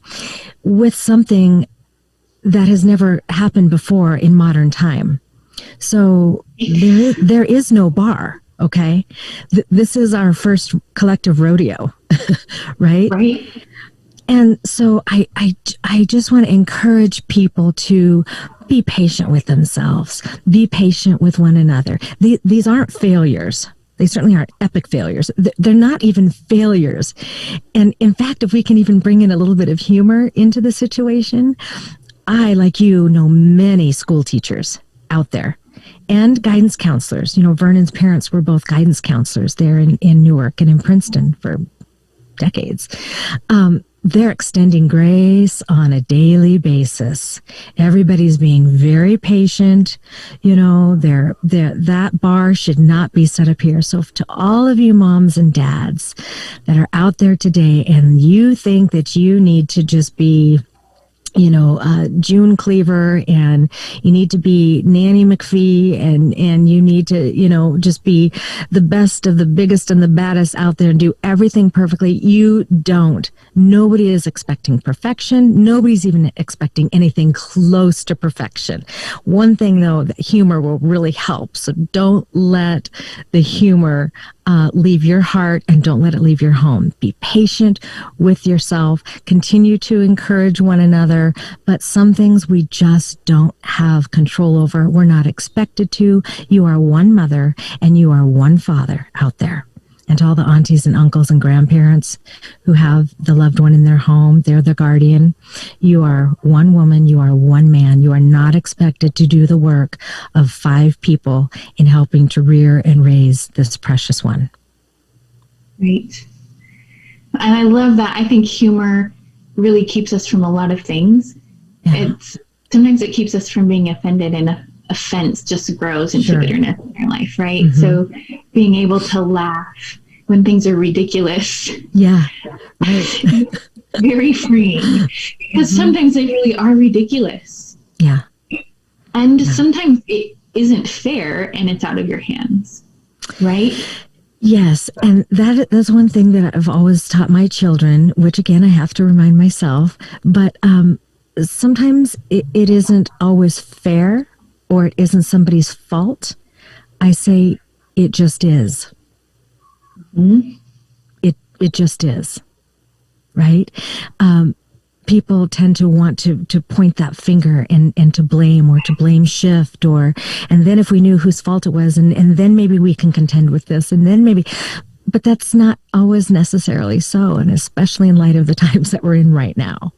with something that has never happened before in modern time. So there is no bar. Okay. This is our first collective rodeo, right? Right. And so I just want to encourage people to be patient with themselves, be patient with one another. These aren't failures. They certainly aren't epic failures. They're not even failures. And in fact, if we can even bring in a little bit of humor into the situation, I, like you, know many school teachers out there and guidance counselors. You know, Vernon's parents were both guidance counselors there in Newark and in Princeton for decades. They're extending grace on a daily basis. Everybody's being very patient. You know, that bar should not be set up here. So to all of you moms and dads that are out there today and you think that you need to just be, you know, June Cleaver, and you need to be Nanny McPhee, and you need to, you know, just be the best of the biggest and the baddest out there and do everything perfectly. You don't. Nobody is expecting perfection. Nobody's even expecting anything close to perfection. One thing, though, that humor will really help. So don't let the humor leave your heart, and don't let it leave your home. Be patient with yourself. Continue to encourage one another. But some things we just don't have control over. We're not expected to. You are one mother and you are one father out there. And to all the aunties and uncles and grandparents who have the loved one in their home, they're the guardian. You are one woman, you are one man. You are not expected to do the work of 5 people in helping to rear and raise this precious one. Right. And I love that. I think humor really keeps us from a lot of things. Yeah. Sometimes it keeps us from being offended, and offense just grows into bitterness in our life, right? Mm-hmm. So being able to laugh when things are ridiculous. Yeah. Right. Very freeing, because sometimes they really are ridiculous. Yeah. And sometimes it isn't fair and it's out of your hands, right? Yes, and that's one thing that I've always taught my children, which again I have to remind myself, but sometimes it isn't always fair, or it isn't somebody's fault. I say it just is. Mm-hmm. It just is, right? People tend to want to point that finger and to blame, or to blame shift, and then if we knew whose fault it was, and then maybe we can contend with this, and then maybe, but that's not always necessarily so, and especially in light of the times that we're in right now.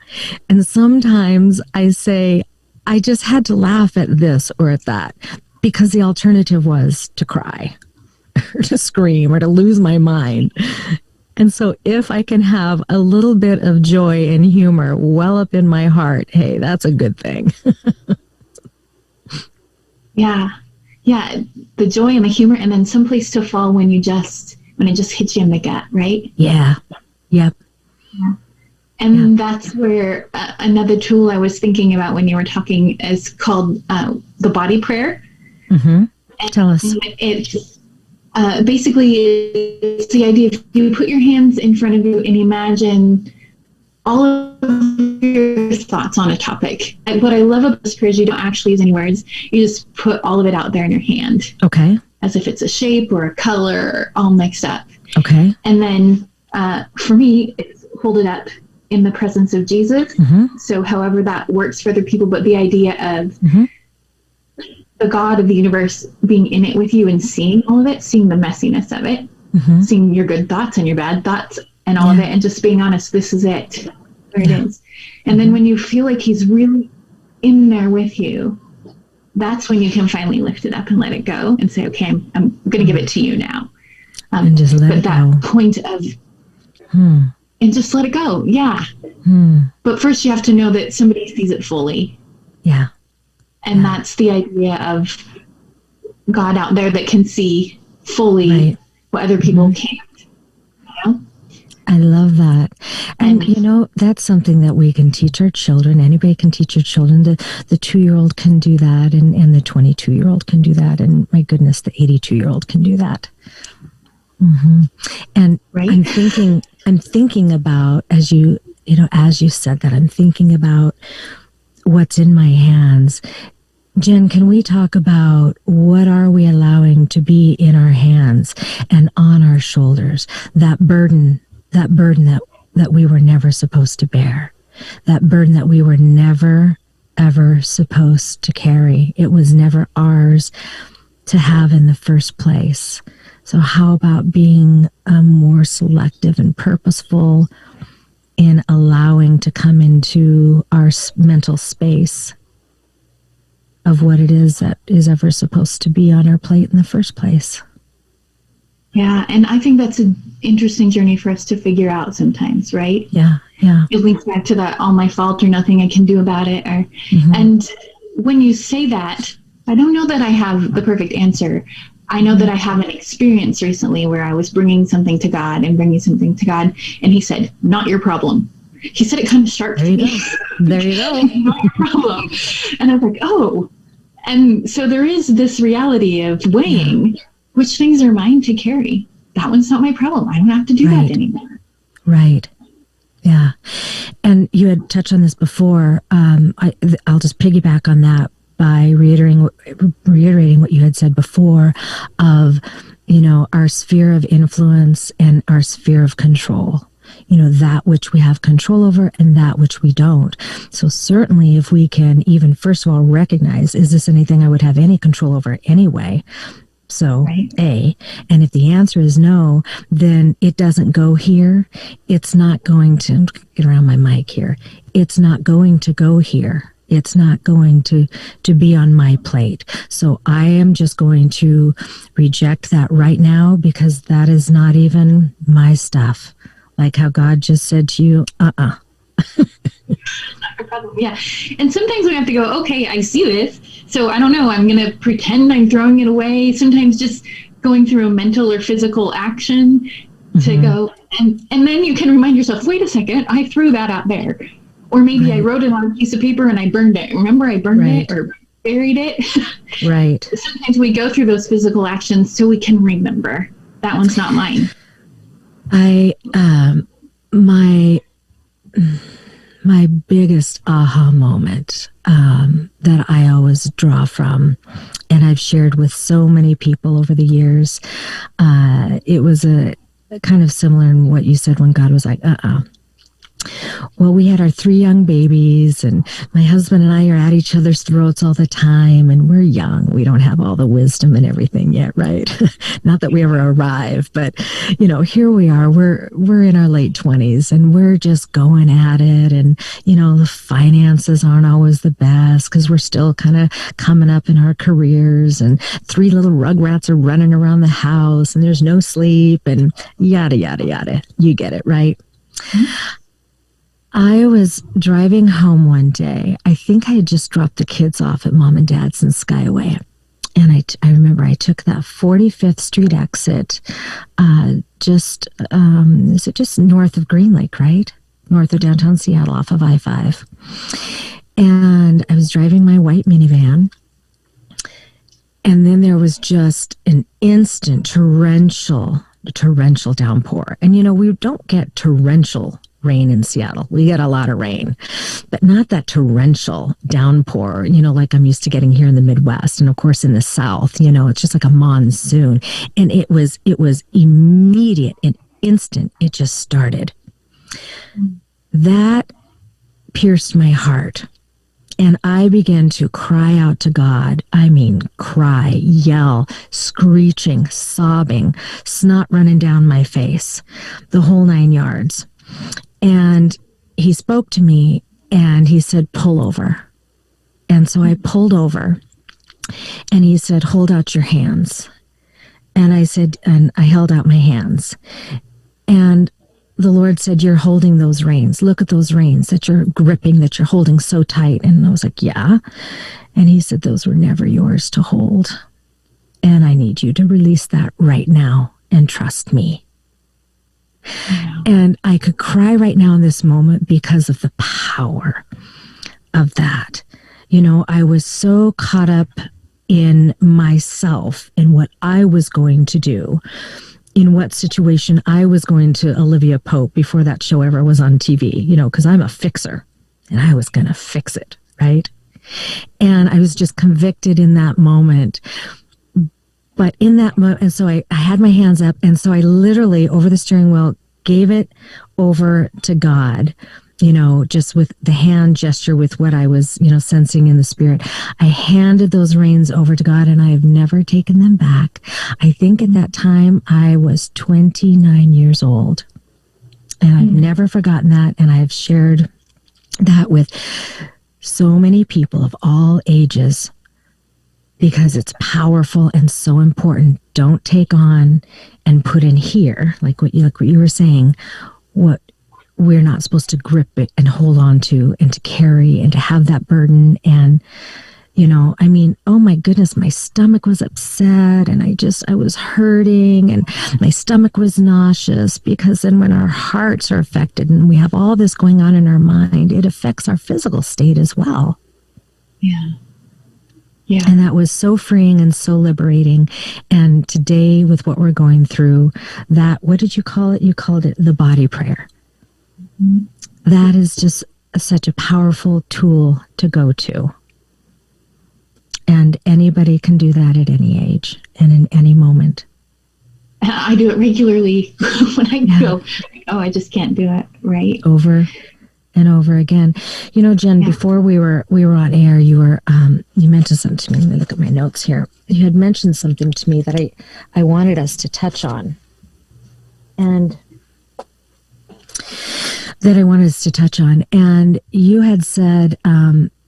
And sometimes I say, I just had to laugh at this or at that, because the alternative was to cry or to scream or to lose my mind. And so if I can have a little bit of joy and humor well up in my heart, hey, that's a good thing. Yeah. The joy and the humor, and then someplace to fall when it just hits you in the gut, right? Yeah. Yep. Yeah. And that's where another tool I was thinking about when you were talking is called the body prayer. Mm-hmm. Tell us. It's basically it's the idea of you put your hands in front of you and imagine all of your thoughts on a topic. And what I love about this prayer is you don't actually use any words. You just put all of it out there in your hand. Okay. As if it's a shape or a color all mixed up. Okay. And then for me, it's hold it up in the presence of Jesus. Mm-hmm. So however that works for other people, but the idea of the God of the universe being in it with you and seeing all of it, seeing the messiness of it, seeing your good thoughts and your bad thoughts and all of it, and just being honest, this is it. There it is. And then when you feel like he's really in there with you, that's when you can finally lift it up and let it go and say, okay, I'm going to give it to you now. And just let it go. But that point of, and just let it go. Yeah. But first you have to know that somebody sees it fully. Yeah. And that's the idea of God out there that can see fully what other people can't. You know? I love that. And, you know, that's something that we can teach our children. Anybody can teach your children. The 2-year-old can do that, and the 22-year-old can do that. And my goodness, the 82-year-old can do that. Mm-hmm. And I'm thinking about, as you said that, I'm thinking about what's in my hands. Jen, can we talk about what are we allowing to be in our hands and on our shoulders? That burden that that we were never supposed to bear, that burden that we were never, ever supposed to carry. It was never ours to have in the first place. So how about being more selective and purposeful in allowing to come into our mental space of what it is that is ever supposed to be on our plate in the first place? Yeah, and I think that's an interesting journey for us to figure out sometimes, right? Yeah. It links back to that all my fault or nothing I can do about it. And when you say that, I don't know that I have the perfect answer. I know that I have an experience recently where I was bringing something to God, and he said, not your problem. He said it kind of sharp to me. There you go. Not your problem. And I was like, oh. And so there is this reality of weighing which things are mine to carry. That one's not my problem. I don't have to do that anymore. Right. Yeah. And you had touched on this before. I'll just piggyback on that by reiterating what you had said before of, our sphere of influence and our sphere of control. That which we have control over and that which we don't. So certainly if we can even first of all recognize, is this anything I would have any control over anyway? So A, and if the answer is no, then it doesn't go here. It's not going to get around my mic here. It's not going to go here. It's not going to be on my plate. So I am just going to reject that right now because that is not even my stuff. Like how God just said to you, Yeah. And sometimes we have to go, okay, I see this. So I don't know, I'm going to pretend I'm throwing it away. Sometimes just going through a mental or physical action to go. And then you can remind yourself, wait a second, I threw that out there. Or maybe I wrote it on a piece of paper and I burned it. Remember, I burned it or buried it. Right. Sometimes we go through those physical actions so we can remember that one's not mine. My biggest aha moment that I always draw from, and I've shared with so many people over the years, it was a kind of similar in what you said when God was like, Well, we had our 3 young babies, and my husband and I are at each other's throats all the time, and we're young. We don't have all the wisdom and everything yet, right? Not that we ever arrive, but, here we are. We're in our late 20s, and we're just going at it, and, the finances aren't always the best because we're still kind of coming up in our careers, and 3 little rugrats are running around the house, and there's no sleep, and yada, yada, yada. You get it, right? Mm-hmm. I was driving home one day. I think I had just dropped the kids off at Mom and Dad's in Skyway. And I remember I took that 45th Street exit, is it just north of Green Lake, right? North of downtown Seattle off of I-5. And I was driving my white minivan. And then there was just an instant torrential downpour. And, we don't get torrential rain in Seattle. We get a lot of rain, but not that torrential downpour, like I'm used to getting here in the Midwest. And of course in the South, it's just like a monsoon. And it was immediate and instant. It just started. That pierced my heart. And I began to cry out to God. I mean, cry, yell, screeching, sobbing, snot running down my face, the whole 9 yards. And he spoke to me and he said, pull over. And so I pulled over and he said, hold out your hands. And I said, and I held out my hands. And the Lord said, you're holding those reins. Look at those reins that you're gripping, that you're holding so tight. And I was like, yeah. And he said, those were never yours to hold. And I need you to release that right now and trust me. And I could cry right now in this moment because of the power of that. I was so caught up in myself and what I was going to do, in what situation I was going to Olivia Pope before that show ever was on TV, because I'm a fixer and I was going to fix it, right? And I was just convicted in that moment. But in that moment, and so I had my hands up, and so I literally, over the steering wheel, gave it over to God, just with the hand gesture, with what I was, sensing in the spirit. I handed those reins over to God, and I have never taken them back. I think at that time I was 29 years old, and I've never forgotten that. And I have shared that with so many people of all ages, because it's powerful and so important. Don't take on and put in here, like what you were saying, what we're not supposed to grip it and hold on to and to carry and to have that burden. And, oh my goodness, my stomach was upset, and I was hurting, and my stomach was nauseous, because then when our hearts are affected and we have all this going on in our mind, it affects our physical state as well. Yeah. Yeah. And that was so freeing and so liberating. And today, with what we're going through, what did you call it? You called it the body prayer. Mm-hmm. That is just such a powerful tool to go to. And anybody can do that at any age and in any moment. I do it regularly when I go, I just can't do it, right? Over and over again. Jen, before we were on air, you mentioned something to me. Let me look at my notes here. You had mentioned something to me that I wanted us to touch on. And you had said,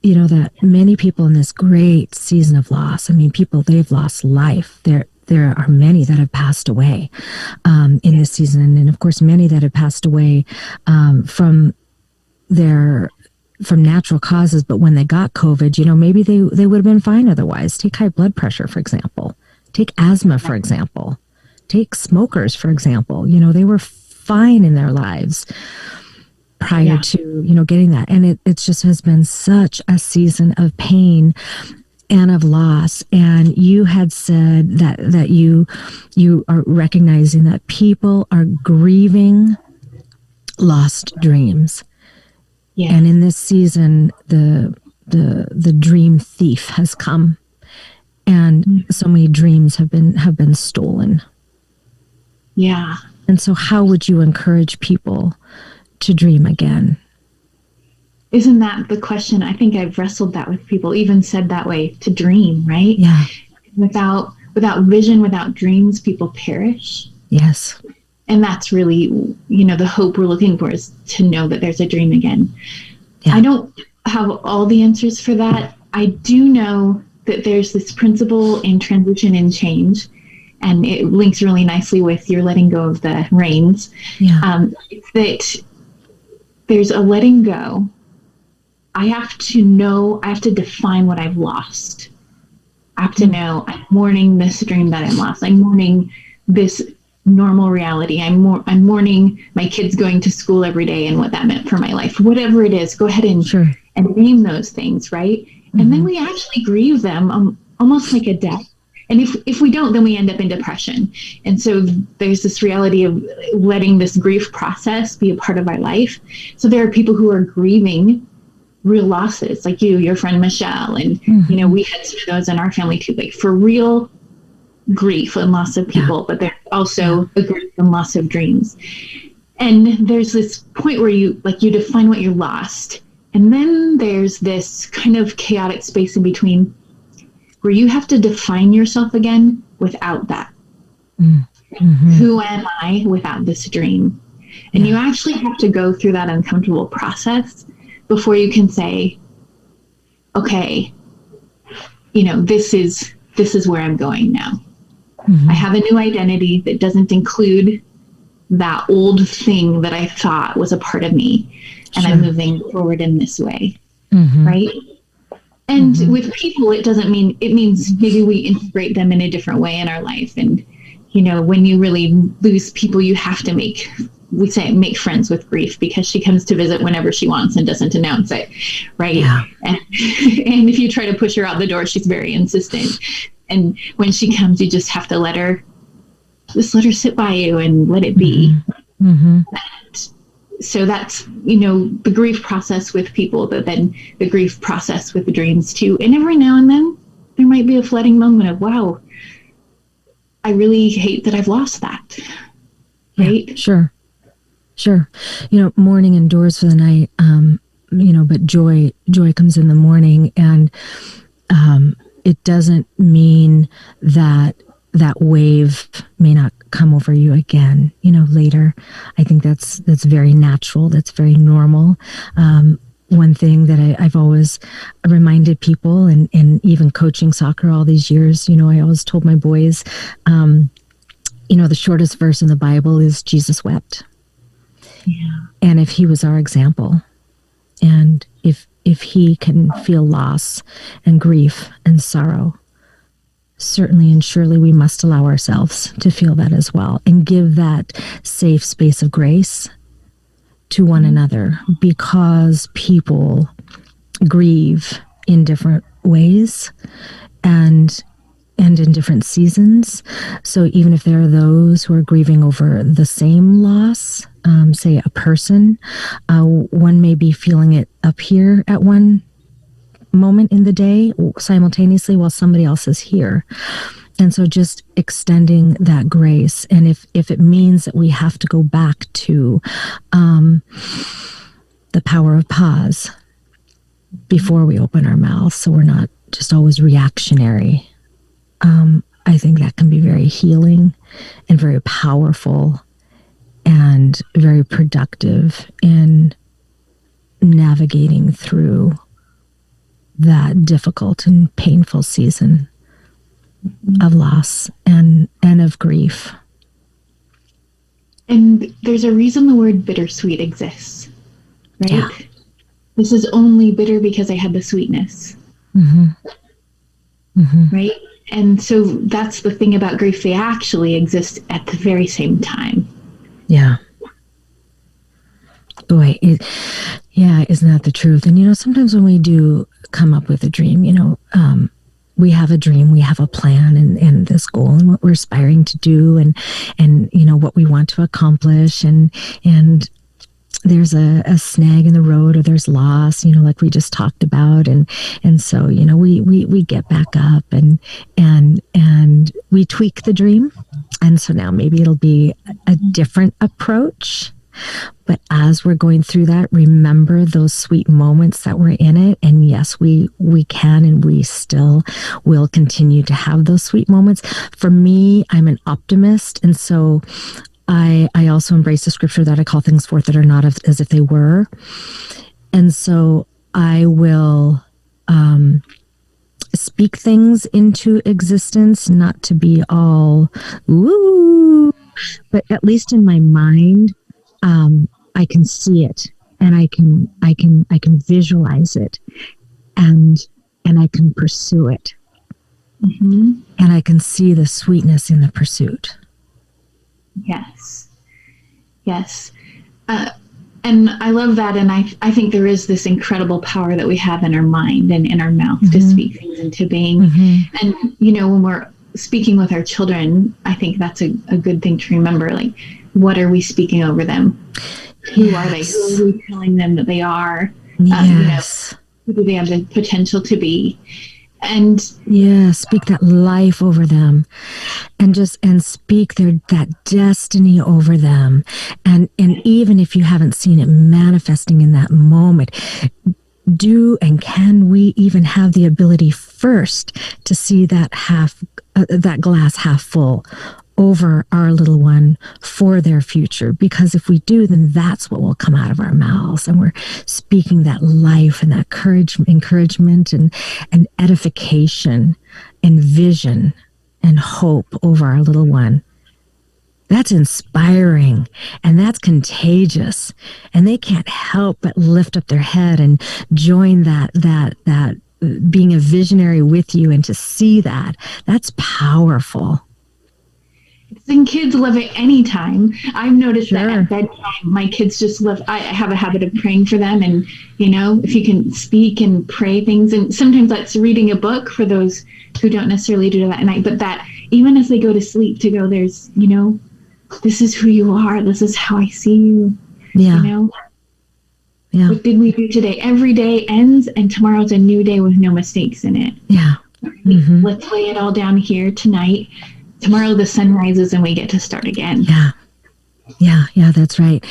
that many people in this great season of loss, they've lost life. There are many that have passed away in this season. And of course, many that have passed away from natural causes, but when they got COVID, maybe they would have been fine otherwise. Take high blood pressure, for example. Take asthma, for example. Take smokers, for example. They were fine in their lives prior to, getting that. And it just has been such a season of pain and of loss. And you had said that you are recognizing that people are grieving lost dreams. Yeah. And in this season, the dream thief has come, and so many dreams have been stolen. Yeah. And so how would you encourage people to dream again? Isn't that the question? I think I've wrestled that with people, even said that way, to dream, right? Yeah. Without vision, without dreams, people perish. Yes. And that's really, the hope we're looking for, is to know that there's a dream again. Yeah. I don't have all the answers for that. I do know that there's this principle in transition and change, and it links really nicely with your letting go of the reins. Yeah. That there's a letting go. I have to define what I've lost. I have to know I'm mourning this dream that I lost. I'm mourning this normal reality. I'm mourning my kids going to school every day and what that meant for my life. Whatever it is, go ahead and name those things, right? Mm-hmm. And then we actually grieve them almost like a death. And if we don't, then we end up in depression. And so there's this reality of letting this grief process be a part of our life. So there are people who are grieving real losses, like your friend Michelle, and we had some of those in our family too, like for real grief and loss of people, but there's also a grief and loss of dreams. And there's this point where you define what you lost, and then there's this kind of chaotic space in between where you have to define yourself again without that. Mm-hmm. Who am I without this dream? And you actually have to go through that uncomfortable process before you can say, okay, this is where I'm going now. Mm-hmm. I have a new identity that doesn't include that old thing that I thought was a part of me. And I'm moving forward in this way. Mm-hmm. Right? And with people, it means maybe we integrate them in a different way in our life. And, when you really lose people, you have to make friends with grief, because she comes to visit whenever she wants and doesn't announce it. Right. Yeah. And if you try to push her out the door, she's very insistent. And when she comes, you just have to let her sit by you and let it be. Mm-hmm. So that's, the grief process with people, but then the grief process with the dreams too. And every now and then there might be a flooding moment of, wow, I really hate that I've lost that. Right? Yeah, sure. Sure. Mourning endures for the night, but joy comes in the morning. And it doesn't mean that wave may not come over you again, later. I think that's very natural. That's very normal. One thing that I've always reminded people, and even coaching soccer all these years, I always told my boys, the shortest verse in the Bible is Jesus wept. Yeah. And if he was our example, and if he can feel loss and grief and sorrow, certainly and surely we must allow ourselves to feel that as well, and give that safe space of grace to one another, because people grieve in different ways and in different seasons. So even if there are those who are grieving over the same loss, say a person, one may be feeling it up here at one moment in the day simultaneously while somebody else is here. And so just extending that grace. And if it means that we have to go back to the power of pause before we open our mouths, so we're not just always reactionary, I think that can be very healing and very powerful and very productive in navigating through that difficult and painful season of loss and of grief. And there's a reason the word bittersweet exists, right? Yeah. This is only bitter because I had the sweetness. Mm-hmm. Mm-hmm. Right? And so that's the thing about grief. They actually exist at the very same time. Yeah. Boy, isn't that the truth? And, sometimes when we do come up with a dream, we have a dream, we have a plan and this goal and what we're aspiring to do and what we want to accomplish. And there's a snag in the road, or there's loss, like we just talked about. And so, we get back up and we tweak the dream. And so now maybe it'll be a different approach. But as we're going through that, remember those sweet moments that were in it. And yes, we can, and we still will continue to have those sweet moments. For me, I'm an optimist. And so I also embrace the scripture that I call things forth that are not as if they were. And so I will speak things into existence, not to be all, ooh, but at least in my mind, I can see it, and I can visualize it, and I can pursue it, mm-hmm. and I can see the sweetness in the pursuit. Yes. And I love that. And I think there is this incredible power that we have in our mind and in our mouth mm-hmm. to speak things into being. Mm-hmm. And, when we're speaking with our children, I think that's a good thing to remember. Like, what are we speaking over them? Who are they? Who are we telling them that they are? Yes. Who do they have the potential to be? And speak that life over them, and speak that destiny over them. And even if you haven't seen it manifesting in that moment, and can we even have the ability first to see that glass half full over our little one for their future? Because if we do, then that's what will come out of our mouths, and we're speaking that life and that encouragement and edification and vision and hope over our little one. That's inspiring, and that's contagious, and they can't help but lift up their head and join that being a visionary with you, and to see that's powerful. And kids love it anytime. I've noticed that at bedtime, my kids just love, I have a habit of praying for them. And, if you can speak and pray things, and sometimes that's reading a book for those who don't necessarily do that at night, but that even as they go to sleep, to go, there's, this is who you are. This is how I see you. Yeah. Yeah. What did we do today? Every day ends, and tomorrow's a new day with no mistakes in it. Yeah. Mm-hmm. Let's lay it all down here tonight. Tomorrow the sun rises and we get to start again. Yeah. Yeah, that's right.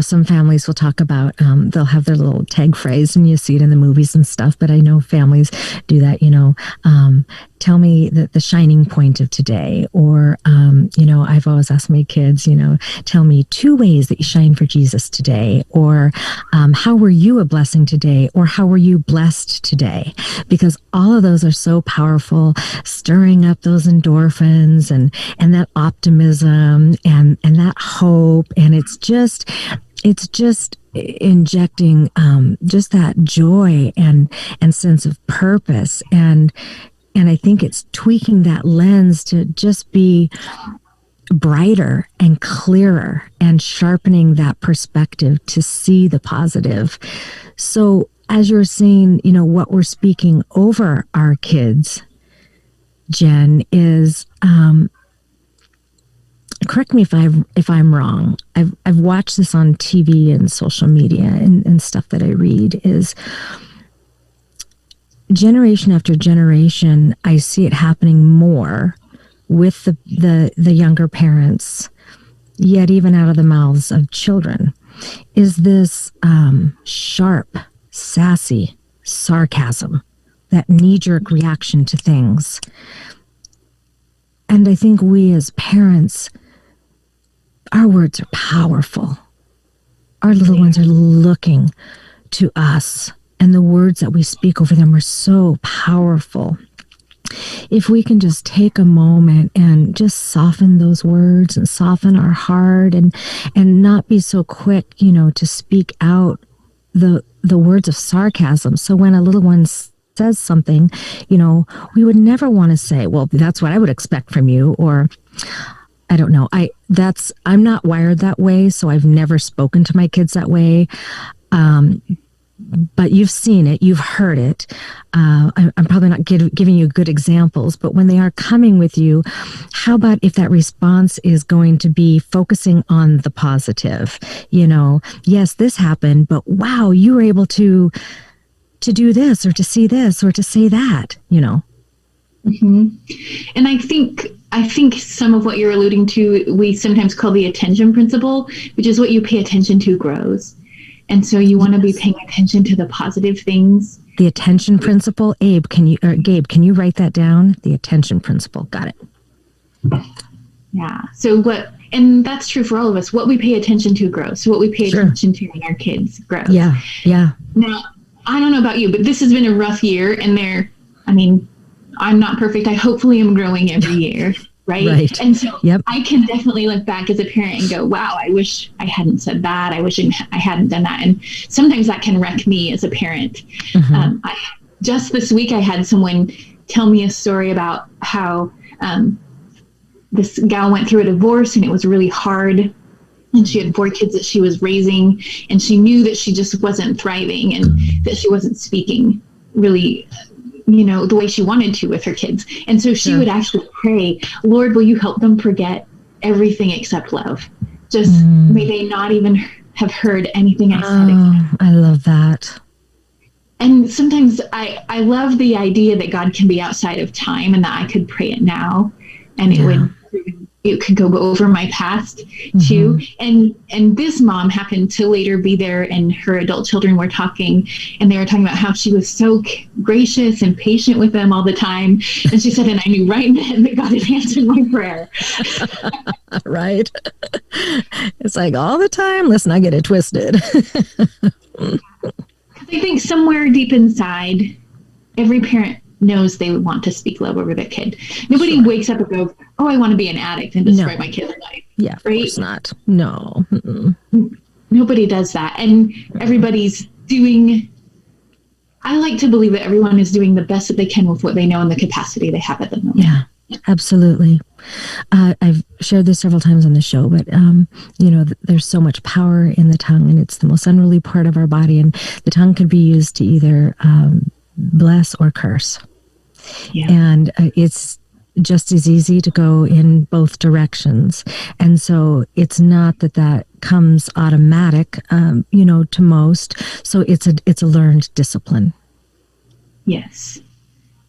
Some families will talk about, they'll have their little tag phrase, and you see it in the movies and stuff, but I know families do that, tell me the shining point of today. Or, I've always asked my kids, tell me 2 ways that you shine for Jesus today. Or, how were you a blessing today? Or how were you blessed today? Because all of those are so powerful, stirring up those endorphins and that optimism and that hope. And it's just injecting just that joy and sense of purpose. And I think it's tweaking that lens to just be brighter and clearer and sharpening that perspective to see the positive. So as you're saying, what we're speaking over our kids, Jen, is correct me if I'm wrong. I've watched this on TV and social media and stuff that I read, is generation after generation, I see it happening more with the younger parents, yet even out of the mouths of children, is this sharp, sassy sarcasm, that knee-jerk reaction to things. And I think we as parents, our words are powerful. Our little ones are looking to us, and the words that we speak over them are so powerful. If we can just take a moment and just soften those words and soften our heart and not be so quick, to speak out the words of sarcasm. So when a little one says something, we would never want to say, well, that's what I would expect from you, or I don't know. I'm not wired that way, so I've never spoken to my kids that way. But you've seen it, you've heard it. I'm probably not giving you good examples, but when they are coming with you, how about if that response is going to be focusing on the positive? Yes, this happened, but wow, you were able to do this or to see this or to say that, Mm-hmm. And I think some of what you're alluding to, we sometimes call the attention principle, which is what you pay attention to grows. And so you want to be paying attention to the positive things. The attention principle. Gabe, can you write that down? The attention principle. Got it. Yeah. And that's true for all of us. What we pay attention to grows. So what we pay attention to in our kids grows. Yeah. Now, I don't know about you, but this has been a rough year, and I'm not perfect. I hopefully am growing every year. Right. And so I can definitely look back as a parent and go, wow, I wish I hadn't said that. I wish I hadn't done that. And sometimes that can wreck me as a parent. Mm-hmm. Just this week, I had someone tell me a story about how this gal went through a divorce, and it was really hard. And she had 4 kids that she was raising, and she knew that she just wasn't thriving and that she wasn't speaking really the way she wanted to with her kids. And so she would actually pray, Lord, will you help them forget everything except love? Just may they not even have heard anything I said. I love that. And sometimes I love the idea that God can be outside of time, and that I could pray it now, and it could go over my past too. And this mom happened to later be there, and her adult children were talking, and they were talking about how she was so gracious and patient with them all the time. And she said, and I knew right then that God had answered my prayer. Right. It's like all the time. Listen, I get it twisted. I think somewhere deep inside, every parent knows they would want to speak love over their kid. Nobody wakes up and goes, oh, I want to be an addict and destroy my kid's life. Yeah, of course not. No. Nobody does that. And everybody's I like to believe that everyone is doing the best that they can with what they know and the capacity they have at the moment. Yeah, absolutely. I've shared this several times on the show, but, there's so much power in the tongue, and it's the most unruly part of our body. And the tongue can be used to either bless or curse. Yeah. And it's just as easy to go in both directions. And so it's not that comes automatic, to most. So it's a learned discipline. Yes.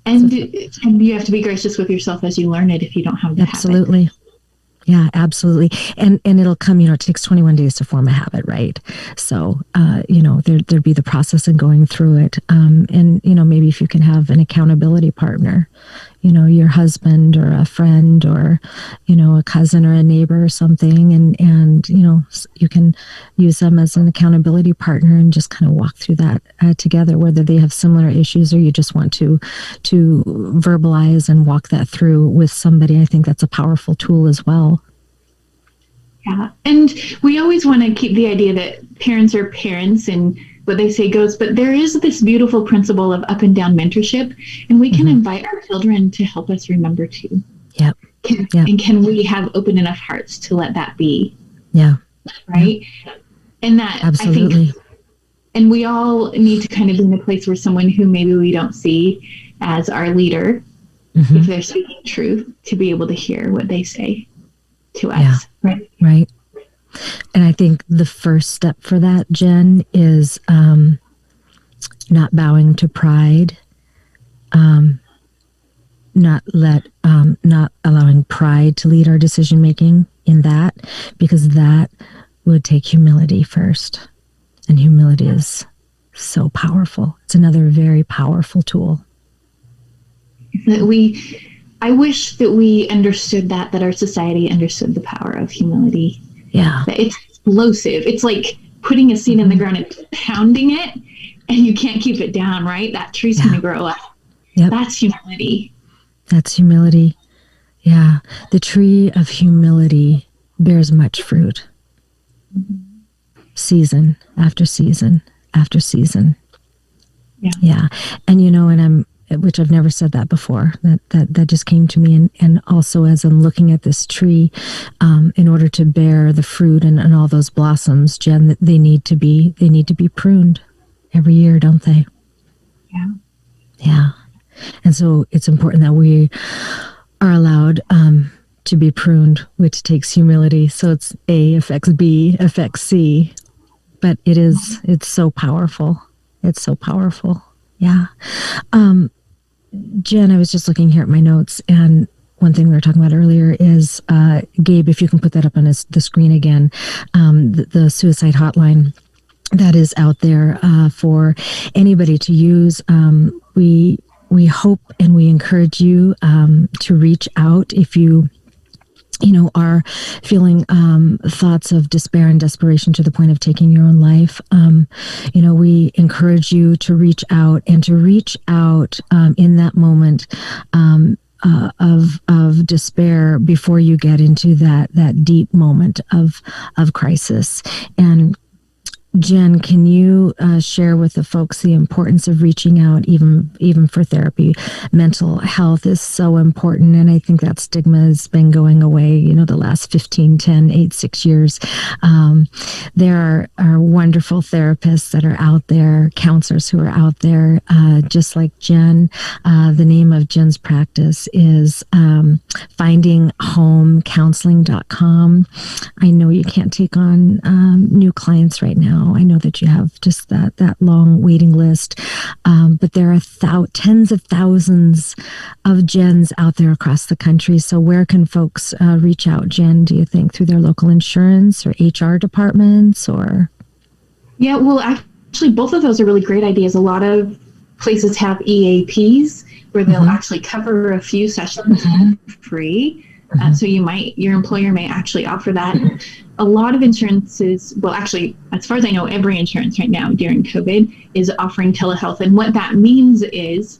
And you have to be gracious with yourself as you learn it if you don't have the Absolutely. habit. Yeah, absolutely. And it'll come, it takes 21 days to form a habit, right? So, there'd be the process in going through it. And, maybe if you can have an accountability partner, your husband or a friend or, a cousin or a neighbor or something. And you can use them as an accountability partner and just kind of walk through that together, whether they have similar issues or you just want to verbalize and walk that through with somebody. I think that's a powerful tool as well. Yeah. And we always want to keep the idea that parents are parents and what they say goes, but there is this beautiful principle of up and down mentorship, and we can invite our children to help us remember too. Yep. And can we have open enough hearts to let that be? Yeah. Right. Yep. And that, absolutely. I think, and we all need to kind of be in a place where someone who maybe we don't see as our leader, if they're speaking truth, to be able to hear what they say to us. Yeah. Right. Right. And I think the first step for that, Jen, is not bowing to pride, not allowing pride to lead our decision making in that, because that would take humility first. And humility is so powerful. It's another very powerful tool. I wish that we understood that our society understood the power of humility. Yeah. It's explosive. It's like putting a seed in the ground and pounding it, and you can't keep it down, right? That tree's going to grow up. Yep. That's humility. That's humility. Yeah. The tree of humility bears much fruit. Season after season after season. Yeah. Yeah. And which I've never said that before. That just came to me. And also as I'm looking at this tree, in order to bear the fruit and all those blossoms, Jen, they need to be pruned every year, don't they? Yeah. Yeah. And so it's important that we are allowed to be pruned, which takes humility. So it's A affects B affects C, but it's so powerful. It's so powerful. Yeah. Jen, I was just looking here at my notes, and one thing we were talking about earlier is, Gabe, if you can put that up on the screen again, the suicide hotline that is out there for anybody to use. We hope and we encourage you to reach out if you are feeling thoughts of despair and desperation to the point of taking your own life. We encourage you to reach out in that moment of despair before you get into that deep moment of crisis. And Jen, can you share with the folks the importance of reaching out even for therapy? Mental health is so important, and I think that stigma has been going away, the last 15, 10, 8, 6 years. There are wonderful therapists that are out there, counselors who are out there, just like Jen. The name of Jen's practice is findinghomecounseling.com. I know you can't take on new clients right now. I know that you have just that long waiting list, but there are tens of thousands of Jens out there across the country. So where can folks reach out, Jen, do you think? Through their local insurance or HR departments or? Yeah, well, actually, both of those are really great ideas. A lot of places have EAPs where they'll actually cover a few sessions free. So your employer may actually offer that. A lot of insurances, well, actually, as far as I know, every insurance right now during COVID is offering telehealth. And what that means is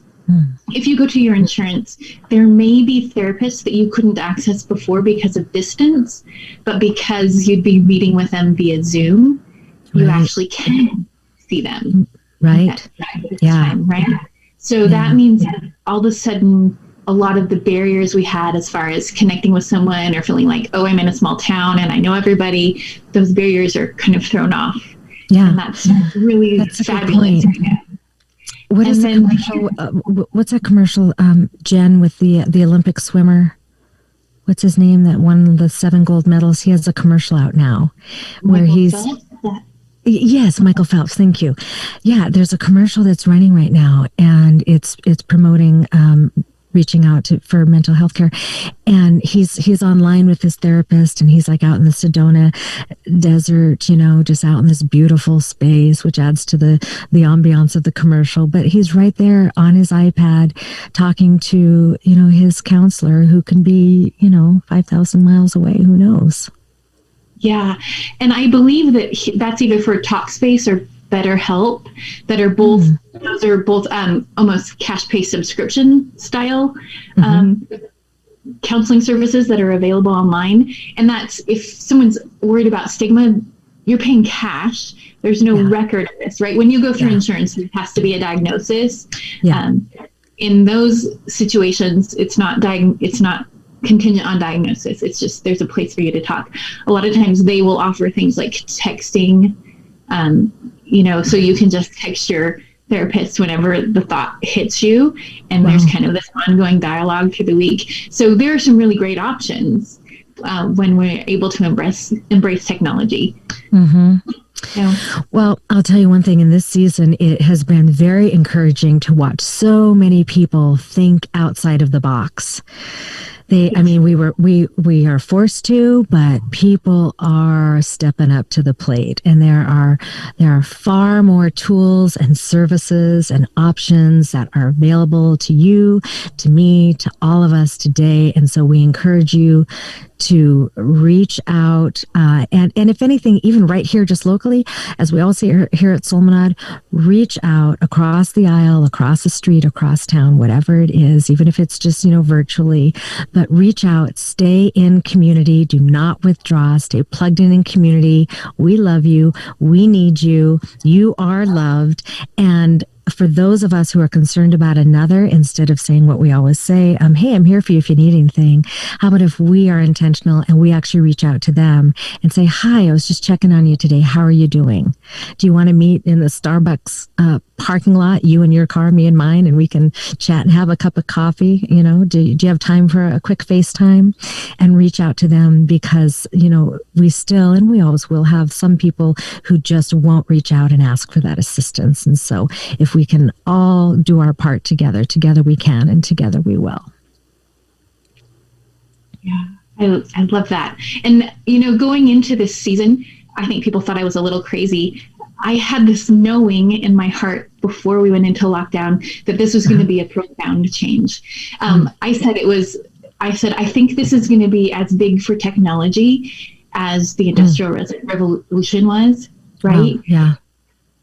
if you go to your insurance, there may be therapists that you couldn't access before because of distance, but because you'd be meeting with them via Zoom, you actually can see them. Right. Time, right. So that means all of a sudden, a lot of the barriers we had as far as connecting with someone or feeling like, oh, I'm in a small town and I know everybody, those barriers are kind of thrown off. Yeah. And that's really fabulous. What is the commercial? What's that commercial, Jen, with the Olympic swimmer? What's his name that won the 7 gold medals? He has a commercial out now where Yes, Michael Phelps. Thank you. Yeah, there's a commercial that's running right now, and it's promoting reaching out for mental health care. And he's online with his therapist, and he's like out in the Sedona desert, you know, just out in this beautiful space, which adds to the ambiance of the commercial. But he's right there on his iPad talking to, you know, his counselor, who can be, you know, 5,000 miles away. Who knows? Yeah. And I believe that that's either for Talkspace or BetterHelp, that are both, those are both almost cash pay subscription style counseling services that are available online. And that's, if someone's worried about stigma, you're paying cash. There's no record of this, right? When you go through insurance, there has to be a diagnosis. In those situations, it's not contingent on diagnosis. It's just, there's a place for you to talk. A lot of times they will offer things like texting, you know, so you can just text your therapist whenever the thought hits you, and there's kind of this ongoing dialogue through the week. So there are some really great options when we're able to embrace technology. Yeah. Well, I'll tell you one thing. In this season, it has been very encouraging to watch so many people think outside of the box. I mean, we are forced to, but people are stepping up to the plate, and there are far more tools and services and options that are available to you, to me, to all of us today. And so we encourage you to reach out, and if anything, even right here, just locally, as we all say here at Solminod, reach out across the aisle, across the street, across town, whatever it is, even if it's just, you know, virtually, but reach out, stay in community, do not withdraw, stay plugged in community. We love you. We need you. You are loved. And for those of us who are concerned about another, instead of saying what we always say, hey, I'm here for you if you need anything, how about if we are intentional and we actually reach out to them and say, hi, I was just checking on you today. How are you doing? Do you want to meet in the Starbucks parking lot, you and your car, me and mine, and we can chat and have a cup of coffee? You know, do you have time for a quick FaceTime? And reach out to them, because, you know, we still, and we always will have some people who just won't reach out and ask for that assistance. And so if we can all do our part together we can, and together we will. Yeah, I love that. And, you know, going into this season, I think people thought I was a little crazy. I had this knowing in my heart before we went into lockdown that this was going to be a profound change. I said, I think this is going to be as big for technology as the Industrial Revolution was, right? Yeah.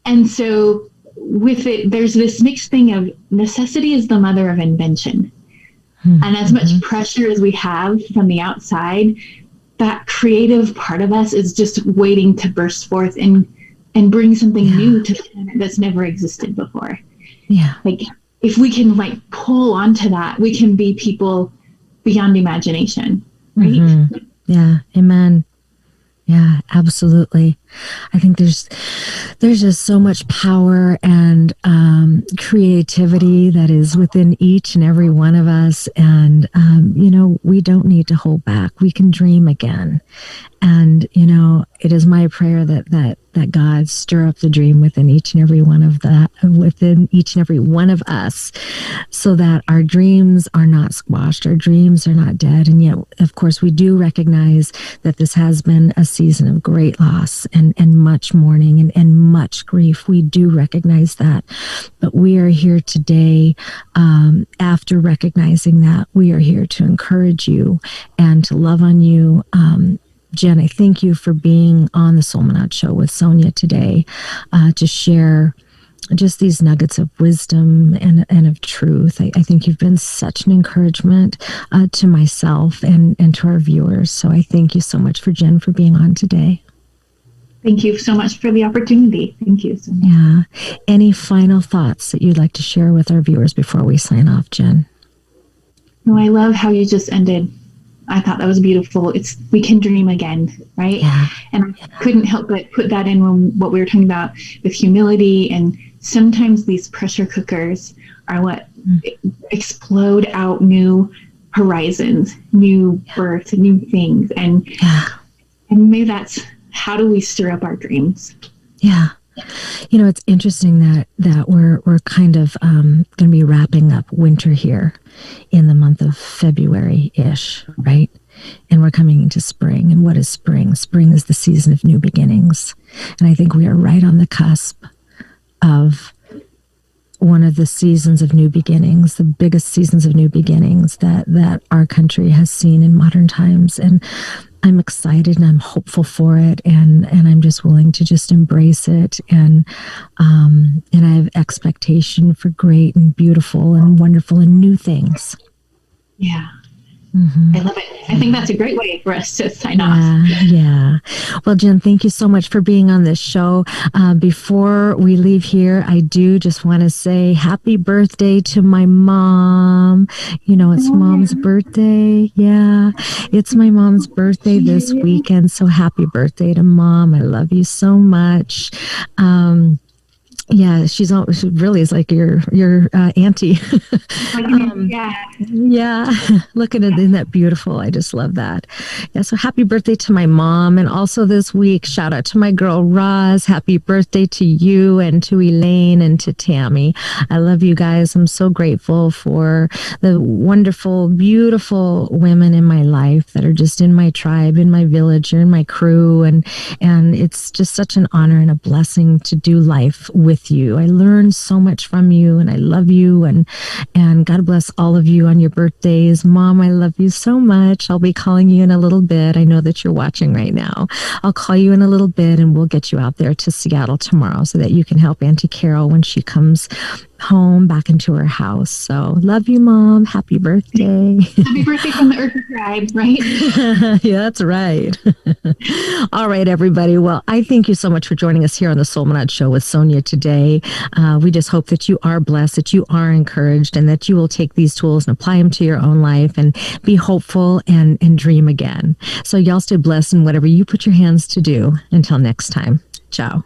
And so with it, there's this mixed thing of necessity is the mother of invention. And as much pressure as we have from the outside, that creative part of us is just waiting to burst forth and bring something new to the planet that's never existed before. Yeah. Like, if we can pull onto that, we can be people beyond imagination, right? Yeah. Amen. Yeah, absolutely. I think there's just so much power and creativity that is within each and every one of us. And, you know, we don't need to hold back. We can dream again. And, you know, it is my prayer that God stir up the dream within each and every one of us, so that our dreams are not squashed, our dreams are not dead. And yet, of course, we do recognize that this has been a season of great loss and much mourning and much grief. We do recognize that. But we are here today, after recognizing that, we are here to encourage you and to love on you. Jen, I thank you for being on the Solminod Show with Sonya today, to share just these nuggets of wisdom and of truth. I think you've been such an encouragement to myself and to our viewers. So I thank you so much for Jen for being on today. Thank you so much for the opportunity. Thank you so much. Yeah. Any final thoughts that you'd like to share with our viewers before we sign off, Jen? No, I love how you just ended. I thought that was beautiful. We can dream again, right? Yeah. And I couldn't help but put that in what we were talking about with humility. And sometimes these pressure cookers are what explode out new horizons, new birth, new things. And maybe that's, how do we stir up our dreams? Yeah. You know, it's interesting that we're kind of going to be wrapping up winter here in the month of February-ish, right? And we're coming into spring. And what is spring? Spring is the season of new beginnings. And I think we are right on the cusp of one of the seasons of new beginnings, the biggest seasons of new beginnings that our country has seen in modern times. And I'm excited and I'm hopeful for it, and I'm just willing to just embrace it, and I have expectation for great and beautiful and wonderful and new things. Yeah. Mm-hmm. I love it. I think that's a great way for us to sign off. Yeah. Well, Jen, thank you so much for being on this show. Before we leave here, I do just want to say happy birthday to my mom. You know, it's Mom's birthday. Yeah, it's my mom's birthday this weekend. So happy birthday to Mom. I love you so much. Yeah, she really is like your auntie. Yeah, look at it, isn't that beautiful? I just love that. Yeah, so happy birthday to my mom, and also this week, shout out to my girl Roz. Happy birthday to you and to Elaine and to Tammy. I love you guys. I'm so grateful for the wonderful, beautiful women in my life that are just in my tribe, in my village, or in my crew, and it's just such an honor and a blessing to do life with you. I learned so much from you, and I love you, and God bless all of you on your birthdays. Mom, I love you so much. I'll be calling you in a little bit. I know that you're watching right now. I'll call you in a little bit, and we'll get you out there to Seattle tomorrow so that you can help Auntie Carol when she comes home back into her house. So love you, Mom. Happy birthday. Happy birthday from the Earth Tribe, right? Yeah, that's right. All right, everybody. Well, I thank you so much for joining us here on the Solminod Show with Sonya today. We just hope that you are blessed, that you are encouraged, and that you will take these tools and apply them to your own life and be hopeful and dream again. So y'all stay blessed in whatever you put your hands to do. Until next time. Ciao.